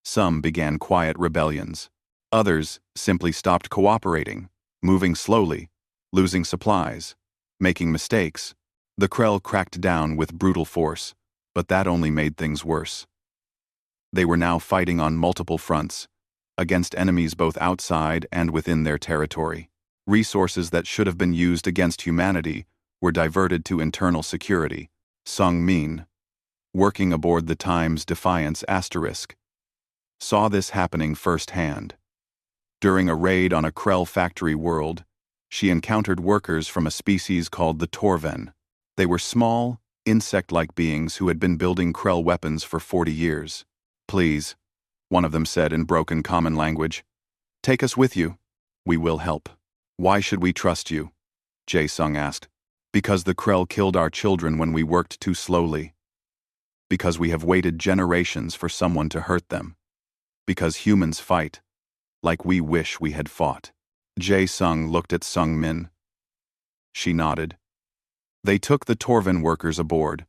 Some began quiet rebellions. Others simply stopped cooperating, moving slowly, losing supplies, making mistakes. The Krell cracked down with brutal force, but that only made things worse. They were now fighting on multiple fronts, against enemies both outside and within their territory. Resources that should have been used against humanity were diverted to internal security. Sung Min, working aboard the Times Defiance Asterisk, saw this happening firsthand. During a raid on a Krell factory world, she encountered workers from a species called the Torven. They were small, insect-like beings who had been building Krell weapons for 40 years. Please, one of them said in broken common language. Take us with you. We will help. Why should we trust you? Jae-sung asked. Because the Krell killed our children when we worked too slowly. Because we have waited generations for someone to hurt them. Because humans fight, like we wish we had fought. Jae-sung looked at Sung Min. She nodded. They took the Torven workers aboard,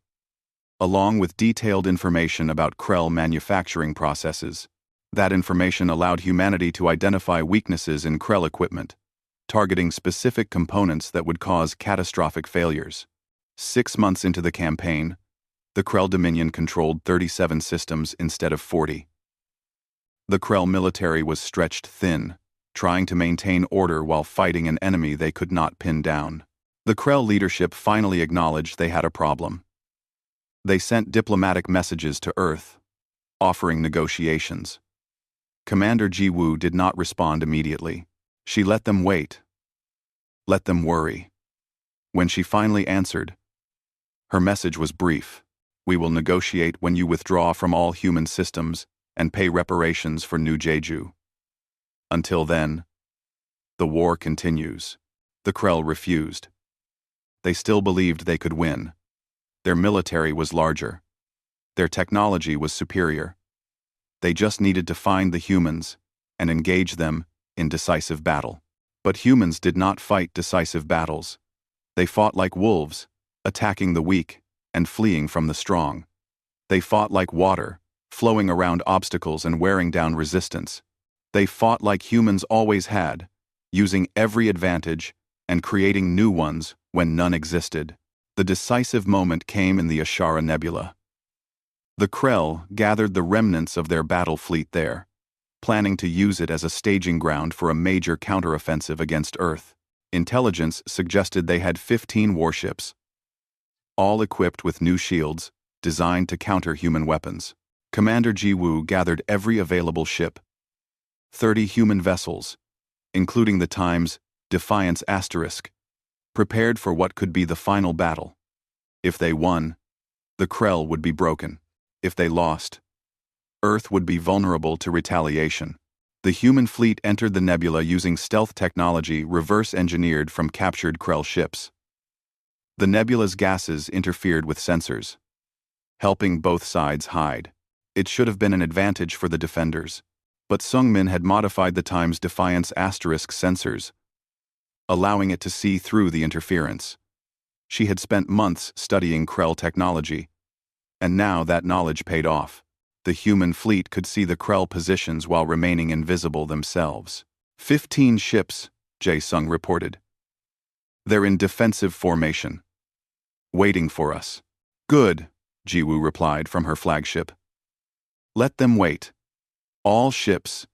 along with detailed information about Krell manufacturing processes. That information allowed humanity to identify weaknesses in Krell equipment, targeting specific components that would cause catastrophic failures. 6 months into the campaign, the Krell Dominion controlled 37 systems instead of 40. The Krell military was stretched thin, trying to maintain order while fighting an enemy they could not pin down. The Krell leadership finally acknowledged they had a problem. They sent diplomatic messages to Earth, offering negotiations. Commander Jiwoo did not respond immediately. She let them wait. Let them worry. When she finally answered, her message was brief. We will negotiate when you withdraw from all human systems and pay reparations for New Jeju. Until then, the war continues. The Krell refused. They still believed they could win, Their military was larger. Their technology was superior. They just needed to find the humans and engage them in decisive battle. But humans did not fight decisive battles. They fought like wolves, attacking the weak and fleeing from the strong. They fought like water, flowing around obstacles and wearing down resistance. They fought like humans always had, using every advantage and creating new ones when none existed. The decisive moment came in the Ashara Nebula. The Krell gathered the remnants of their battle fleet there, planning to use it as a staging ground for a major counteroffensive against Earth. Intelligence suggested they had 15 warships, all equipped with new shields designed to counter human weapons. Commander Ji-woo gathered every available ship, 30 human vessels, including the Times Defiance Asterisk, prepared for what could be the final battle. If they won, the Krell would be broken. If they lost, Earth would be vulnerable to retaliation. The human fleet entered the nebula using stealth technology reverse-engineered from captured Krell ships. The nebula's gases interfered with sensors, helping both sides hide. It should have been an advantage for the defenders, but Sungmin had modified the Times Defiance Asterisk sensors, allowing it to see through the interference. She had spent months studying Krell technology, and now that knowledge paid off. The human fleet could see the Krell positions while remaining invisible themselves. 15 ships, Jae-sung reported. They're in defensive formation, waiting for us. Good, Ji-woo replied from her flagship. Let them wait. All ships,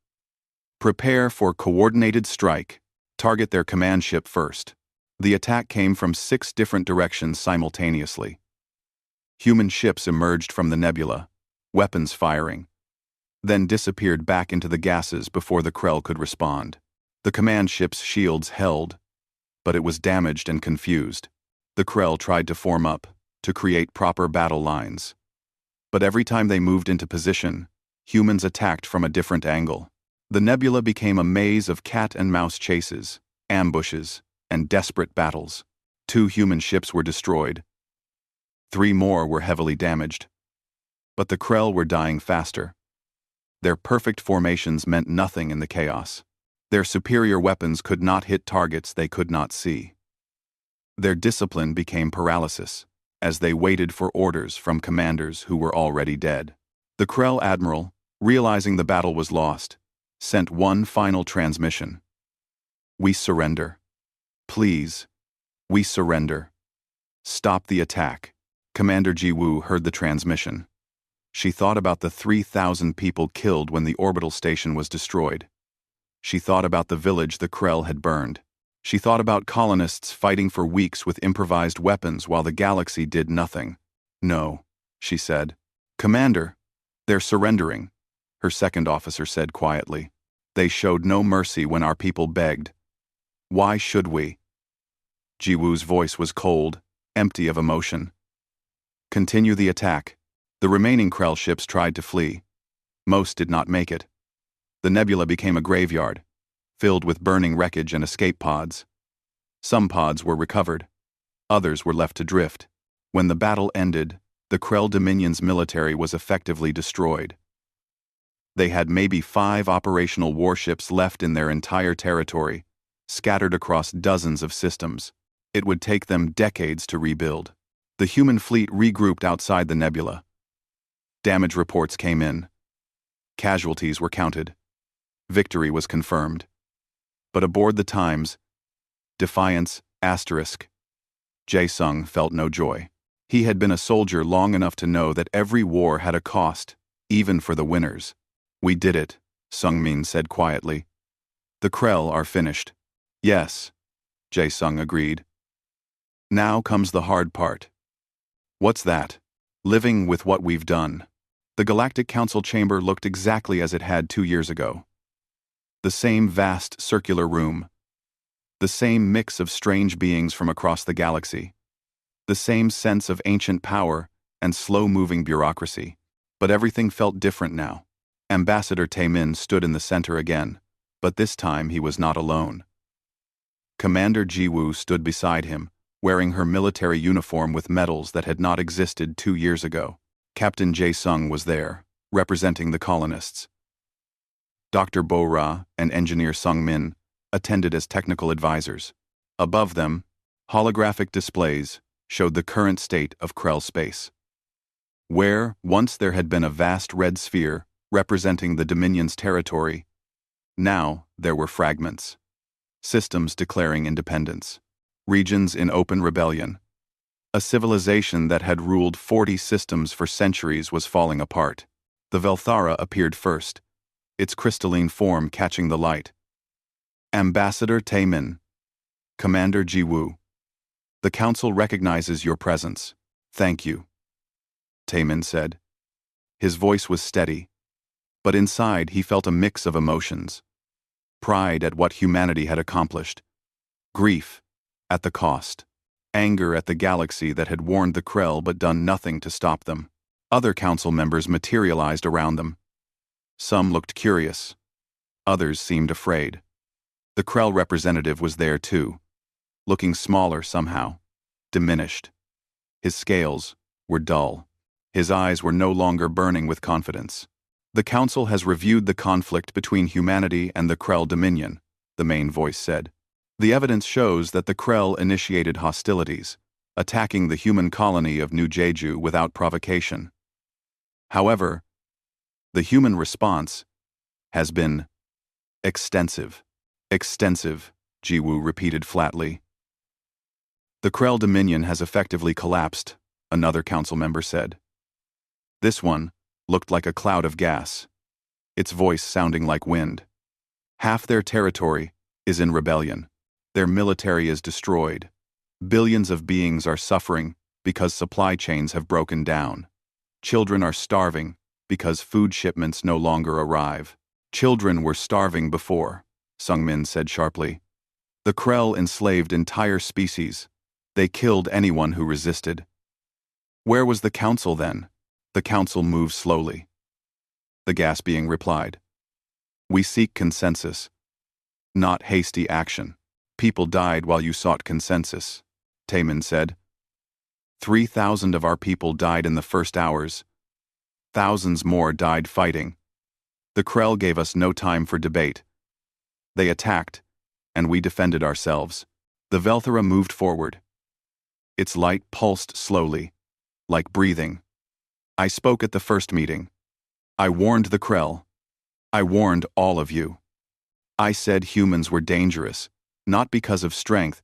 prepare for coordinated strike. Target their command ship first. The attack came from 6 different directions simultaneously. Human ships emerged from the nebula, weapons firing, then disappeared back into the gases before the Krell could respond. The command ship's shields held, but it was damaged and confused. The Krell tried to form up, to create proper battle lines. But every time they moved into position, humans attacked from a different angle. The nebula became a maze of cat-and-mouse chases, ambushes, and desperate battles. 2 human ships were destroyed. 3 more were heavily damaged. But the Krell were dying faster. Their perfect formations meant nothing in the chaos. Their superior weapons could not hit targets they could not see. Their discipline became paralysis, as they waited for orders from commanders who were already dead. The Krell admiral, realizing the battle was lost, sent one final transmission. We surrender. Please, we surrender. Stop the attack. Commander Ji-woo heard the transmission. She thought about the 3,000 people killed when the orbital station was destroyed. She thought about the village the Krell had burned. She thought about colonists fighting for weeks with improvised weapons while the galaxy did nothing. No, she said. Commander, they're surrendering, her second officer said quietly. They showed no mercy when our people begged. Why should we? Ji-woo's voice was cold, empty of emotion. Continue the attack. The remaining Krell ships tried to flee. Most did not make it. The nebula became a graveyard, filled with burning wreckage and escape pods. Some pods were recovered. Others were left to drift. When the battle ended, the Krell Dominion's military was effectively destroyed. They had maybe 5 operational warships left in their entire territory, scattered across dozens of systems. It would take them decades to rebuild. The human fleet regrouped outside the nebula. Damage reports came in. Casualties were counted. Victory was confirmed. But aboard the Times, Defiance, Asterisk, Jae-sung felt no joy. He had been a soldier long enough to know that every war had a cost, even for the winners. We did it, Sungmin said quietly. The Krell are finished. Yes, Jae-sung agreed. Now comes the hard part. What's that? Living with what we've done. The Galactic Council chamber looked exactly as it had 2 years ago. The same vast circular room. The same mix of strange beings from across the galaxy. The same sense of ancient power and slow-moving bureaucracy. But everything felt different now. Ambassador Taemin stood in the center again, but this time he was not alone. Commander Ji-woo stood beside him, wearing her military uniform with medals that had not existed 2 years ago. Captain Jae-sung was there, representing the colonists. Dr. Bo-ra and Engineer Sung-min attended as technical advisors. Above them, holographic displays showed the current state of Krell space. Where once there had been a vast red sphere representing the Dominion's territory, now there were fragments. Systems declaring independence. Regions in open rebellion. A civilization that had ruled 40 systems for centuries was falling apart. The Velthara appeared first, its crystalline form catching the light. Ambassador Taemin. Commander Ji-woo. The Council recognizes your presence. Thank you. Taemin said. His voice was steady, but inside he felt a mix of emotions. Pride at what humanity had accomplished. Grief at the cost. Anger at the galaxy that had warned the Krell but done nothing to stop them. Other council members materialized around them. Some looked curious. Others seemed afraid. The Krell representative was there too, looking smaller somehow, diminished. His scales were dull. His eyes were no longer burning with confidence. The Council has reviewed the conflict between humanity and the Krell Dominion, the main voice said. The evidence shows that the Krell initiated hostilities, attacking the human colony of New Jeju without provocation. However, the human response has been extensive. Extensive, Ji-woo repeated flatly. The Krell Dominion has effectively collapsed, another council member said. This one looked like a cloud of gas, its voice sounding like wind. Half their territory is in rebellion. Their military is destroyed. Billions of beings are suffering because supply chains have broken down. Children are starving because food shipments no longer arrive. Children were starving before, Sung-min said sharply. The Krell enslaved entire species. They killed anyone who resisted. Where was the Council then? The Council moved slowly. The gas being replied. We seek consensus, not hasty action. People died while you sought consensus, Taemin said. 3,000 of our people died in the first hours. Thousands more died fighting. The Krell gave us no time for debate. They attacked, and we defended ourselves. The Velthara moved forward. Its light pulsed slowly, like breathing. I spoke at the first meeting. I warned the Krell. I warned all of you. I said humans were dangerous, not because of strength,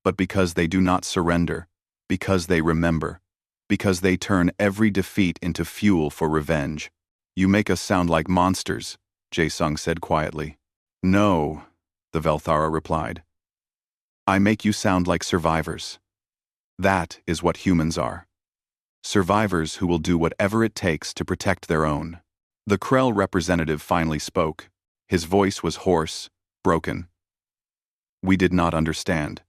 but because they do not surrender, because they remember, because they turn every defeat into fuel for revenge. You make us sound like monsters, Jae-sung said quietly. No, the Velthara replied. I make you sound like survivors. That is what humans are. Survivors who will do whatever it takes to protect their own. The Krell representative finally spoke. His voice was hoarse, broken. We did not understand.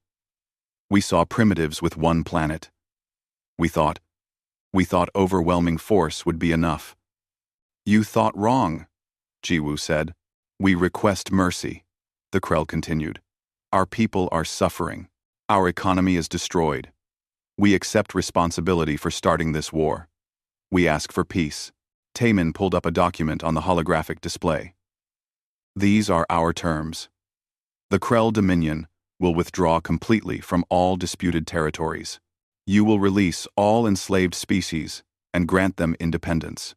We saw primitives with one planet. We thought overwhelming force would be enough. You thought wrong, Ji-woo said. We request mercy, the Krell continued. Our people are suffering. Our economy is destroyed. We accept responsibility for starting this war. We ask for peace. Taemin pulled up a document on the holographic display. These are our terms. The Krell Dominion will withdraw completely from all disputed territories. You will release all enslaved species and grant them independence.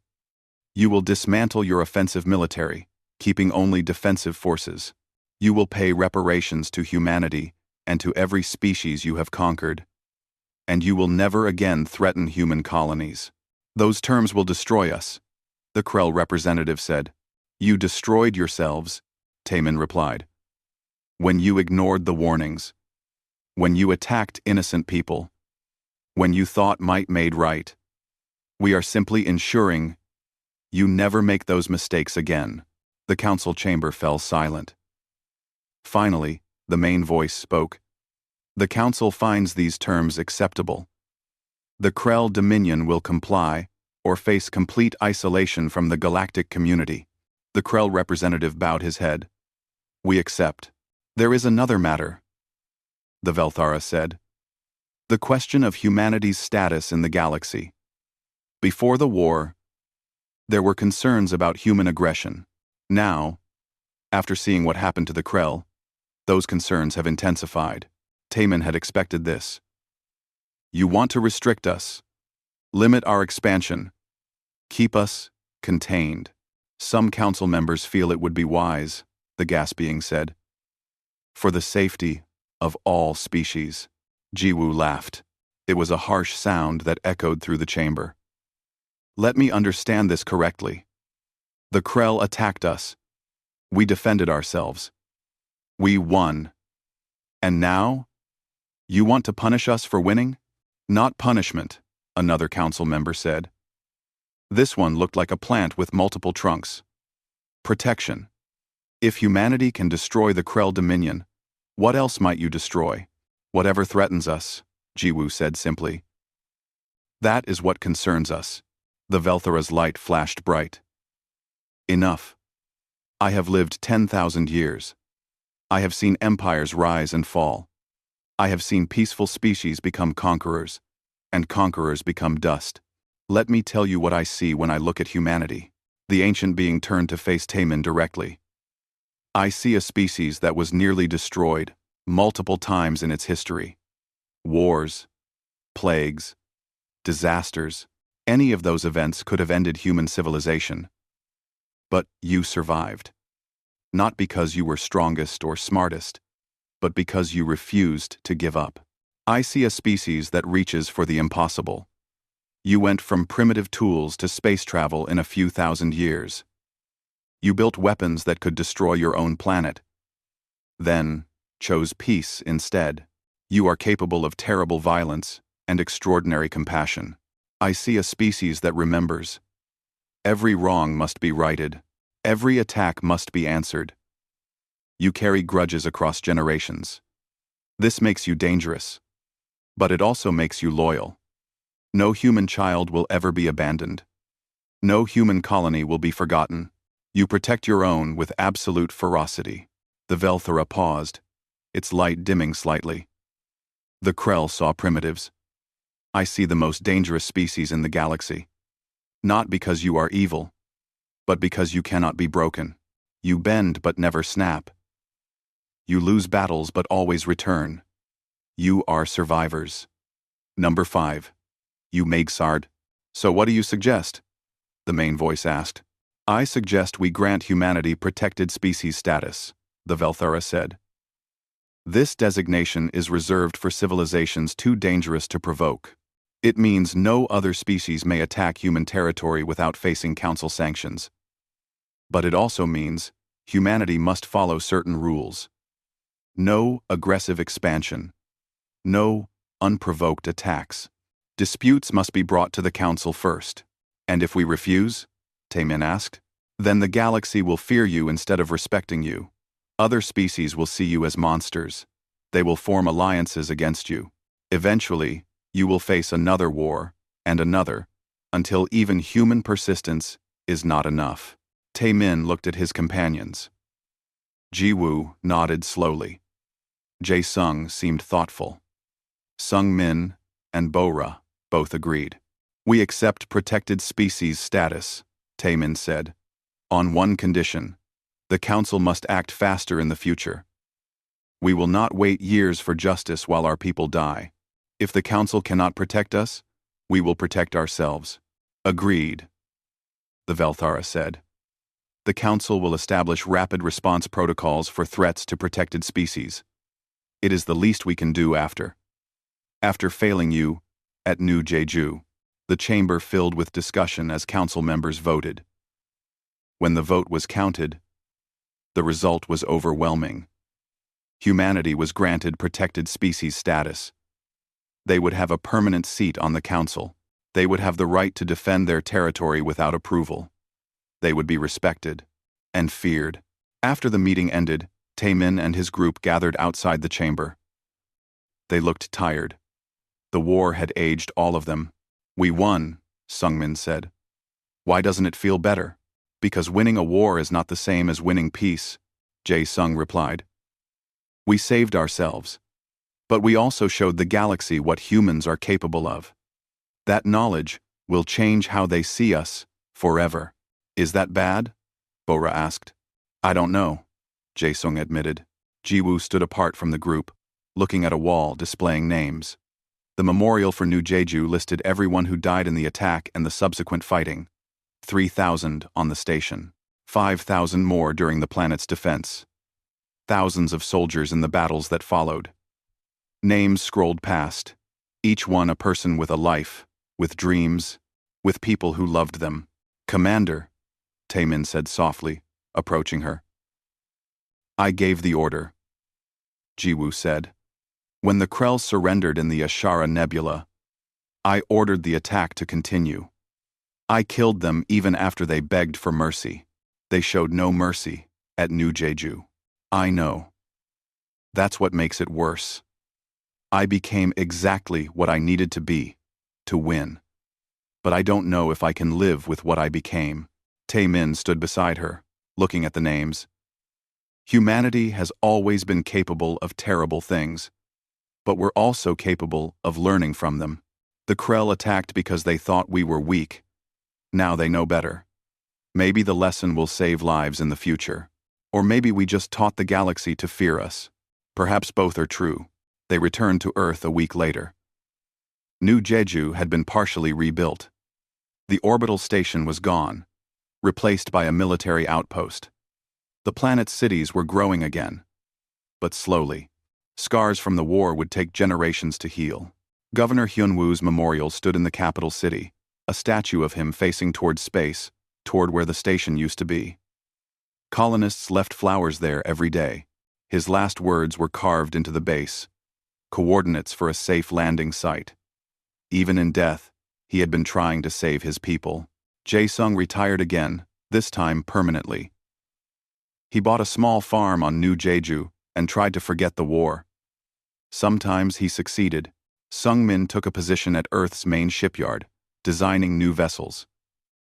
You will dismantle your offensive military, keeping only defensive forces. You will pay reparations to humanity and to every species you have conquered. And you will never again threaten human colonies. Those terms will destroy us, the Krell representative said. You destroyed yourselves, Taemin replied. When you ignored the warnings. When you attacked innocent people. When you thought might made right. We are simply ensuring you never make those mistakes again. The council chamber fell silent. Finally, the main voice spoke. The Council finds these terms acceptable. The Krell Dominion will comply, or face complete isolation from the galactic community. The Krell representative bowed his head. We accept. There is another matter, the Velthara said. The question of humanity's status in the galaxy. Before the war, there were concerns about human aggression. Now, after seeing what happened to the Krell, those concerns have intensified. Taemin had expected this. You want to restrict us, limit our expansion, keep us contained. Some council members feel it would be wise, the gas being said, for the safety of all species. Jiwoo laughed. It was a harsh sound that echoed through the chamber. Let me understand this correctly. The Krell attacked us. We defended ourselves. We won. And now? You want to punish us for winning? Not punishment, another council member said. This one looked like a plant with multiple trunks. Protection. If humanity can destroy the Krell Dominion, what else might you destroy? Whatever threatens us, Jiwoo said simply. That is what concerns us. The Velthara's light flashed bright. Enough. I have lived 10,000 years. I have seen empires rise and fall. I have seen peaceful species become conquerors, and conquerors become dust. Let me tell you what I see when I look at humanity. The ancient being turned to face Taemin directly. I see a species that was nearly destroyed multiple times in its history. Wars, plagues, disasters, any of those events could have ended human civilization. But you survived. Not because you were strongest or smartest, but because you refused to give up. I see a species that reaches for the impossible. You went from primitive tools to space travel in a few thousand years. You built weapons that could destroy your own planet. Then, chose peace instead. You are capable of terrible violence and extraordinary compassion. I see a species that remembers. Every wrong must be righted. Every attack must be answered. You carry grudges across generations. This makes you dangerous. But it also makes you loyal. No human child will ever be abandoned. No human colony will be forgotten. You protect your own with absolute ferocity. The Velthara paused, its light dimming slightly. The Krell saw primitives. I see the most dangerous species in the galaxy. Not because you are evil, but because you cannot be broken. You bend but never snap. You lose battles but always return. You are survivors. Number 5. You Magsard. So what do you suggest? The main voice asked. I suggest we grant humanity protected species status, the Velthara said. This designation is reserved for civilizations too dangerous to provoke. It means no other species may attack human territory without facing council sanctions. But it also means humanity must follow certain rules. No aggressive expansion. No unprovoked attacks. Disputes must be brought to the council first. And if we refuse, Taemin asked, then the galaxy will fear you instead of respecting you. Other species will see you as monsters. They will form alliances against you. Eventually, you will face another war, and another, until even human persistence is not enough. Taemin looked at his companions. Jiwoo nodded slowly. Jae-sung seemed thoughtful. Sung-min and Bo-ra both agreed. We accept protected species status, Taemin said. On one condition. The council must act faster in the future. We will not wait years for justice while our people die. If the council cannot protect us, we will protect ourselves. Agreed, the Velthara said. The council will establish rapid response protocols for threats to protected species. It is the least we can do after failing you at New Jeju. The chamber filled with discussion as council members voted. When the vote was counted, the result was overwhelming. Humanity was granted protected species status. They would have a permanent seat on the council. They would have the right to defend their territory without approval. They would be respected and feared. After the meeting ended, Taemin and his group gathered outside the chamber. They looked tired. The war had aged all of them. We won, Sung-min said. Why doesn't it feel better? Because winning a war is not the same as winning peace, Jae-sung replied. We saved ourselves. But we also showed the galaxy what humans are capable of. That knowledge will change how they see us forever. Is that bad? Bora asked. I don't know, Jae-sung admitted. Jiwoo stood apart from the group, looking at a wall displaying names. The memorial for New Jeju listed everyone who died in the attack and the subsequent fighting. 3,000 on the station. 5,000 more during the planet's defense. Thousands of soldiers in the battles that followed. Names scrolled past, each one a person with a life, with dreams, with people who loved them. Commander, Taemin said softly, approaching her. I gave the order, Jiwoo said. When the Krell surrendered in the Ashara Nebula, I ordered the attack to continue. I killed them even after they begged for mercy. They showed no mercy at New Jeju. I know. That's what makes it worse. I became exactly what I needed to be, to win. But I don't know if I can live with what I became. Taemin stood beside her, looking at the names. Humanity has always been capable of terrible things, but we're also capable of learning from them. The Krell attacked because they thought we were weak. Now they know better. Maybe the lesson will save lives in the future. Or maybe we just taught the galaxy to fear us. Perhaps both are true. They returned to Earth a week later. New Jeju had been partially rebuilt. The orbital station was gone, replaced by a military outpost. The planet's cities were growing again. But slowly. Scars from the war would take generations to heal. Governor Hyunwoo's memorial stood in the capital city, a statue of him facing toward space, toward where the station used to be. Colonists left flowers there every day. His last words were carved into the base, coordinates for a safe landing site. Even in death, he had been trying to save his people. Jae-sung retired again, this time permanently. He bought a small farm on New Jeju and tried to forget the war. Sometimes he succeeded. Sung-min took a position at Earth's main shipyard, designing new vessels.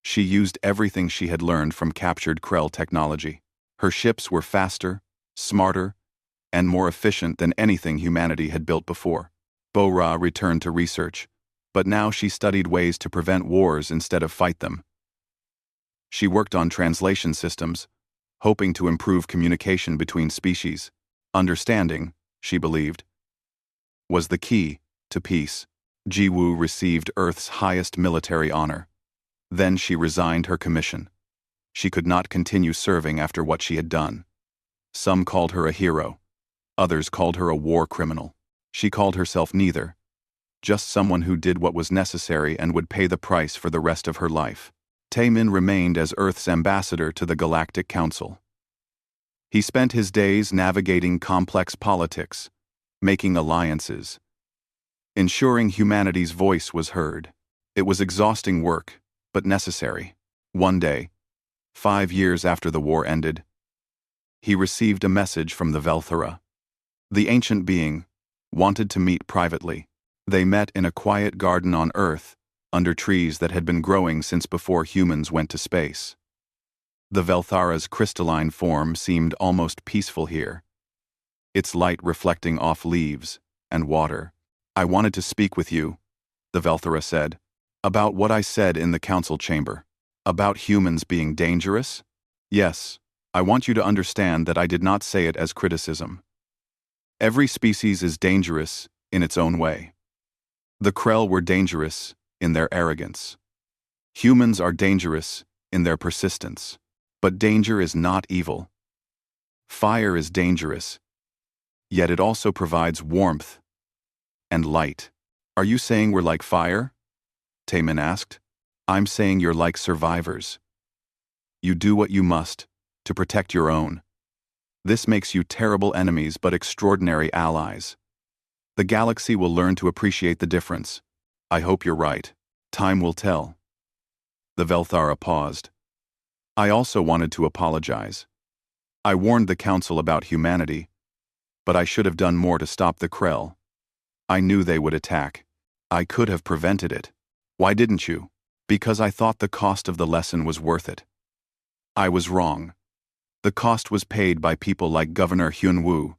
She used everything she had learned from captured Krell technology. Her ships were faster, smarter, and more efficient than anything humanity had built before. Bo-ra returned to research, but now she studied ways to prevent wars instead of fight them. She worked on translation systems, hoping to improve communication between species. Understanding, she believed, was the key to peace. Jiwoo received Earth's highest military honor. Then she resigned her commission. She could not continue serving after what she had done. Some called her a hero. Others called her a war criminal. She called herself neither. Just someone who did what was necessary and would pay the price for the rest of her life. Taemin remained as Earth's ambassador to the Galactic Council. He spent his days navigating complex politics, making alliances, ensuring humanity's voice was heard. It was exhausting work, but necessary. One day, 5 years after the war ended, he received a message from the Velthara. The ancient being wanted to meet privately. They met in a quiet garden on Earth, under trees that had been growing since before humans went to space. The Velthara's crystalline form seemed almost peaceful here, its light reflecting off leaves and water. I wanted to speak with you, the Velthara said, about what I said in the council chamber. About humans being dangerous? Yes, I want you to understand that I did not say it as criticism. Every species is dangerous in its own way. The Krell were dangerous in their arrogance. Humans are dangerous in their persistence. But danger is not evil. Fire is dangerous, yet it also provides warmth and light. Are you saying we're like fire? Taemin asked. I'm saying you're like survivors. You do what you must to protect your own. This makes you terrible enemies but extraordinary allies. The galaxy will learn to appreciate the difference. I hope you're right. Time will tell. The Velthara paused. I also wanted to apologize. I warned the council about humanity, but I should have done more to stop the Krell. I knew they would attack. I could have prevented it. Why didn't you? Because I thought the cost of the lesson was worth it. I was wrong. The cost was paid by people like Governor Hyunwoo,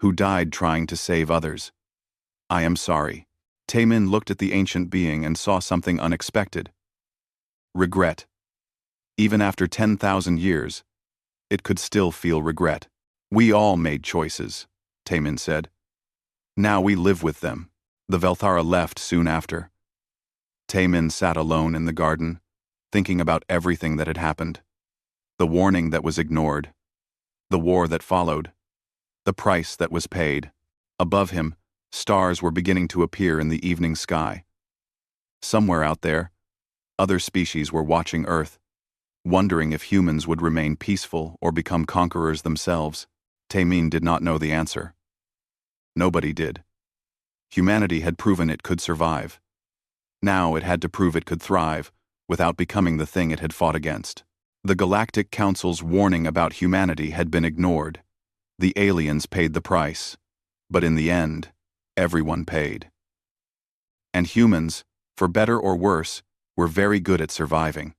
who died trying to save others. I am sorry. Taemin looked at the ancient being and saw something unexpected. Regret. Even after 10,000 years, it could still feel regret. We all made choices, Taemin said. Now we live with them. The Velthara left soon after. Taemin sat alone in the garden, thinking about everything that had happened. The warning that was ignored. The war that followed. The price that was paid. Above him, stars were beginning to appear in the evening sky. Somewhere out there, other species were watching Earth, wondering if humans would remain peaceful or become conquerors themselves. Taemin did not know the answer. Nobody did. Humanity had proven it could survive. Now it had to prove it could thrive without becoming the thing it had fought against. The Galactic Council's warning about humanity had been ignored. The aliens paid the price. But in the end, everyone paid. And humans, for better or worse, were very good at surviving.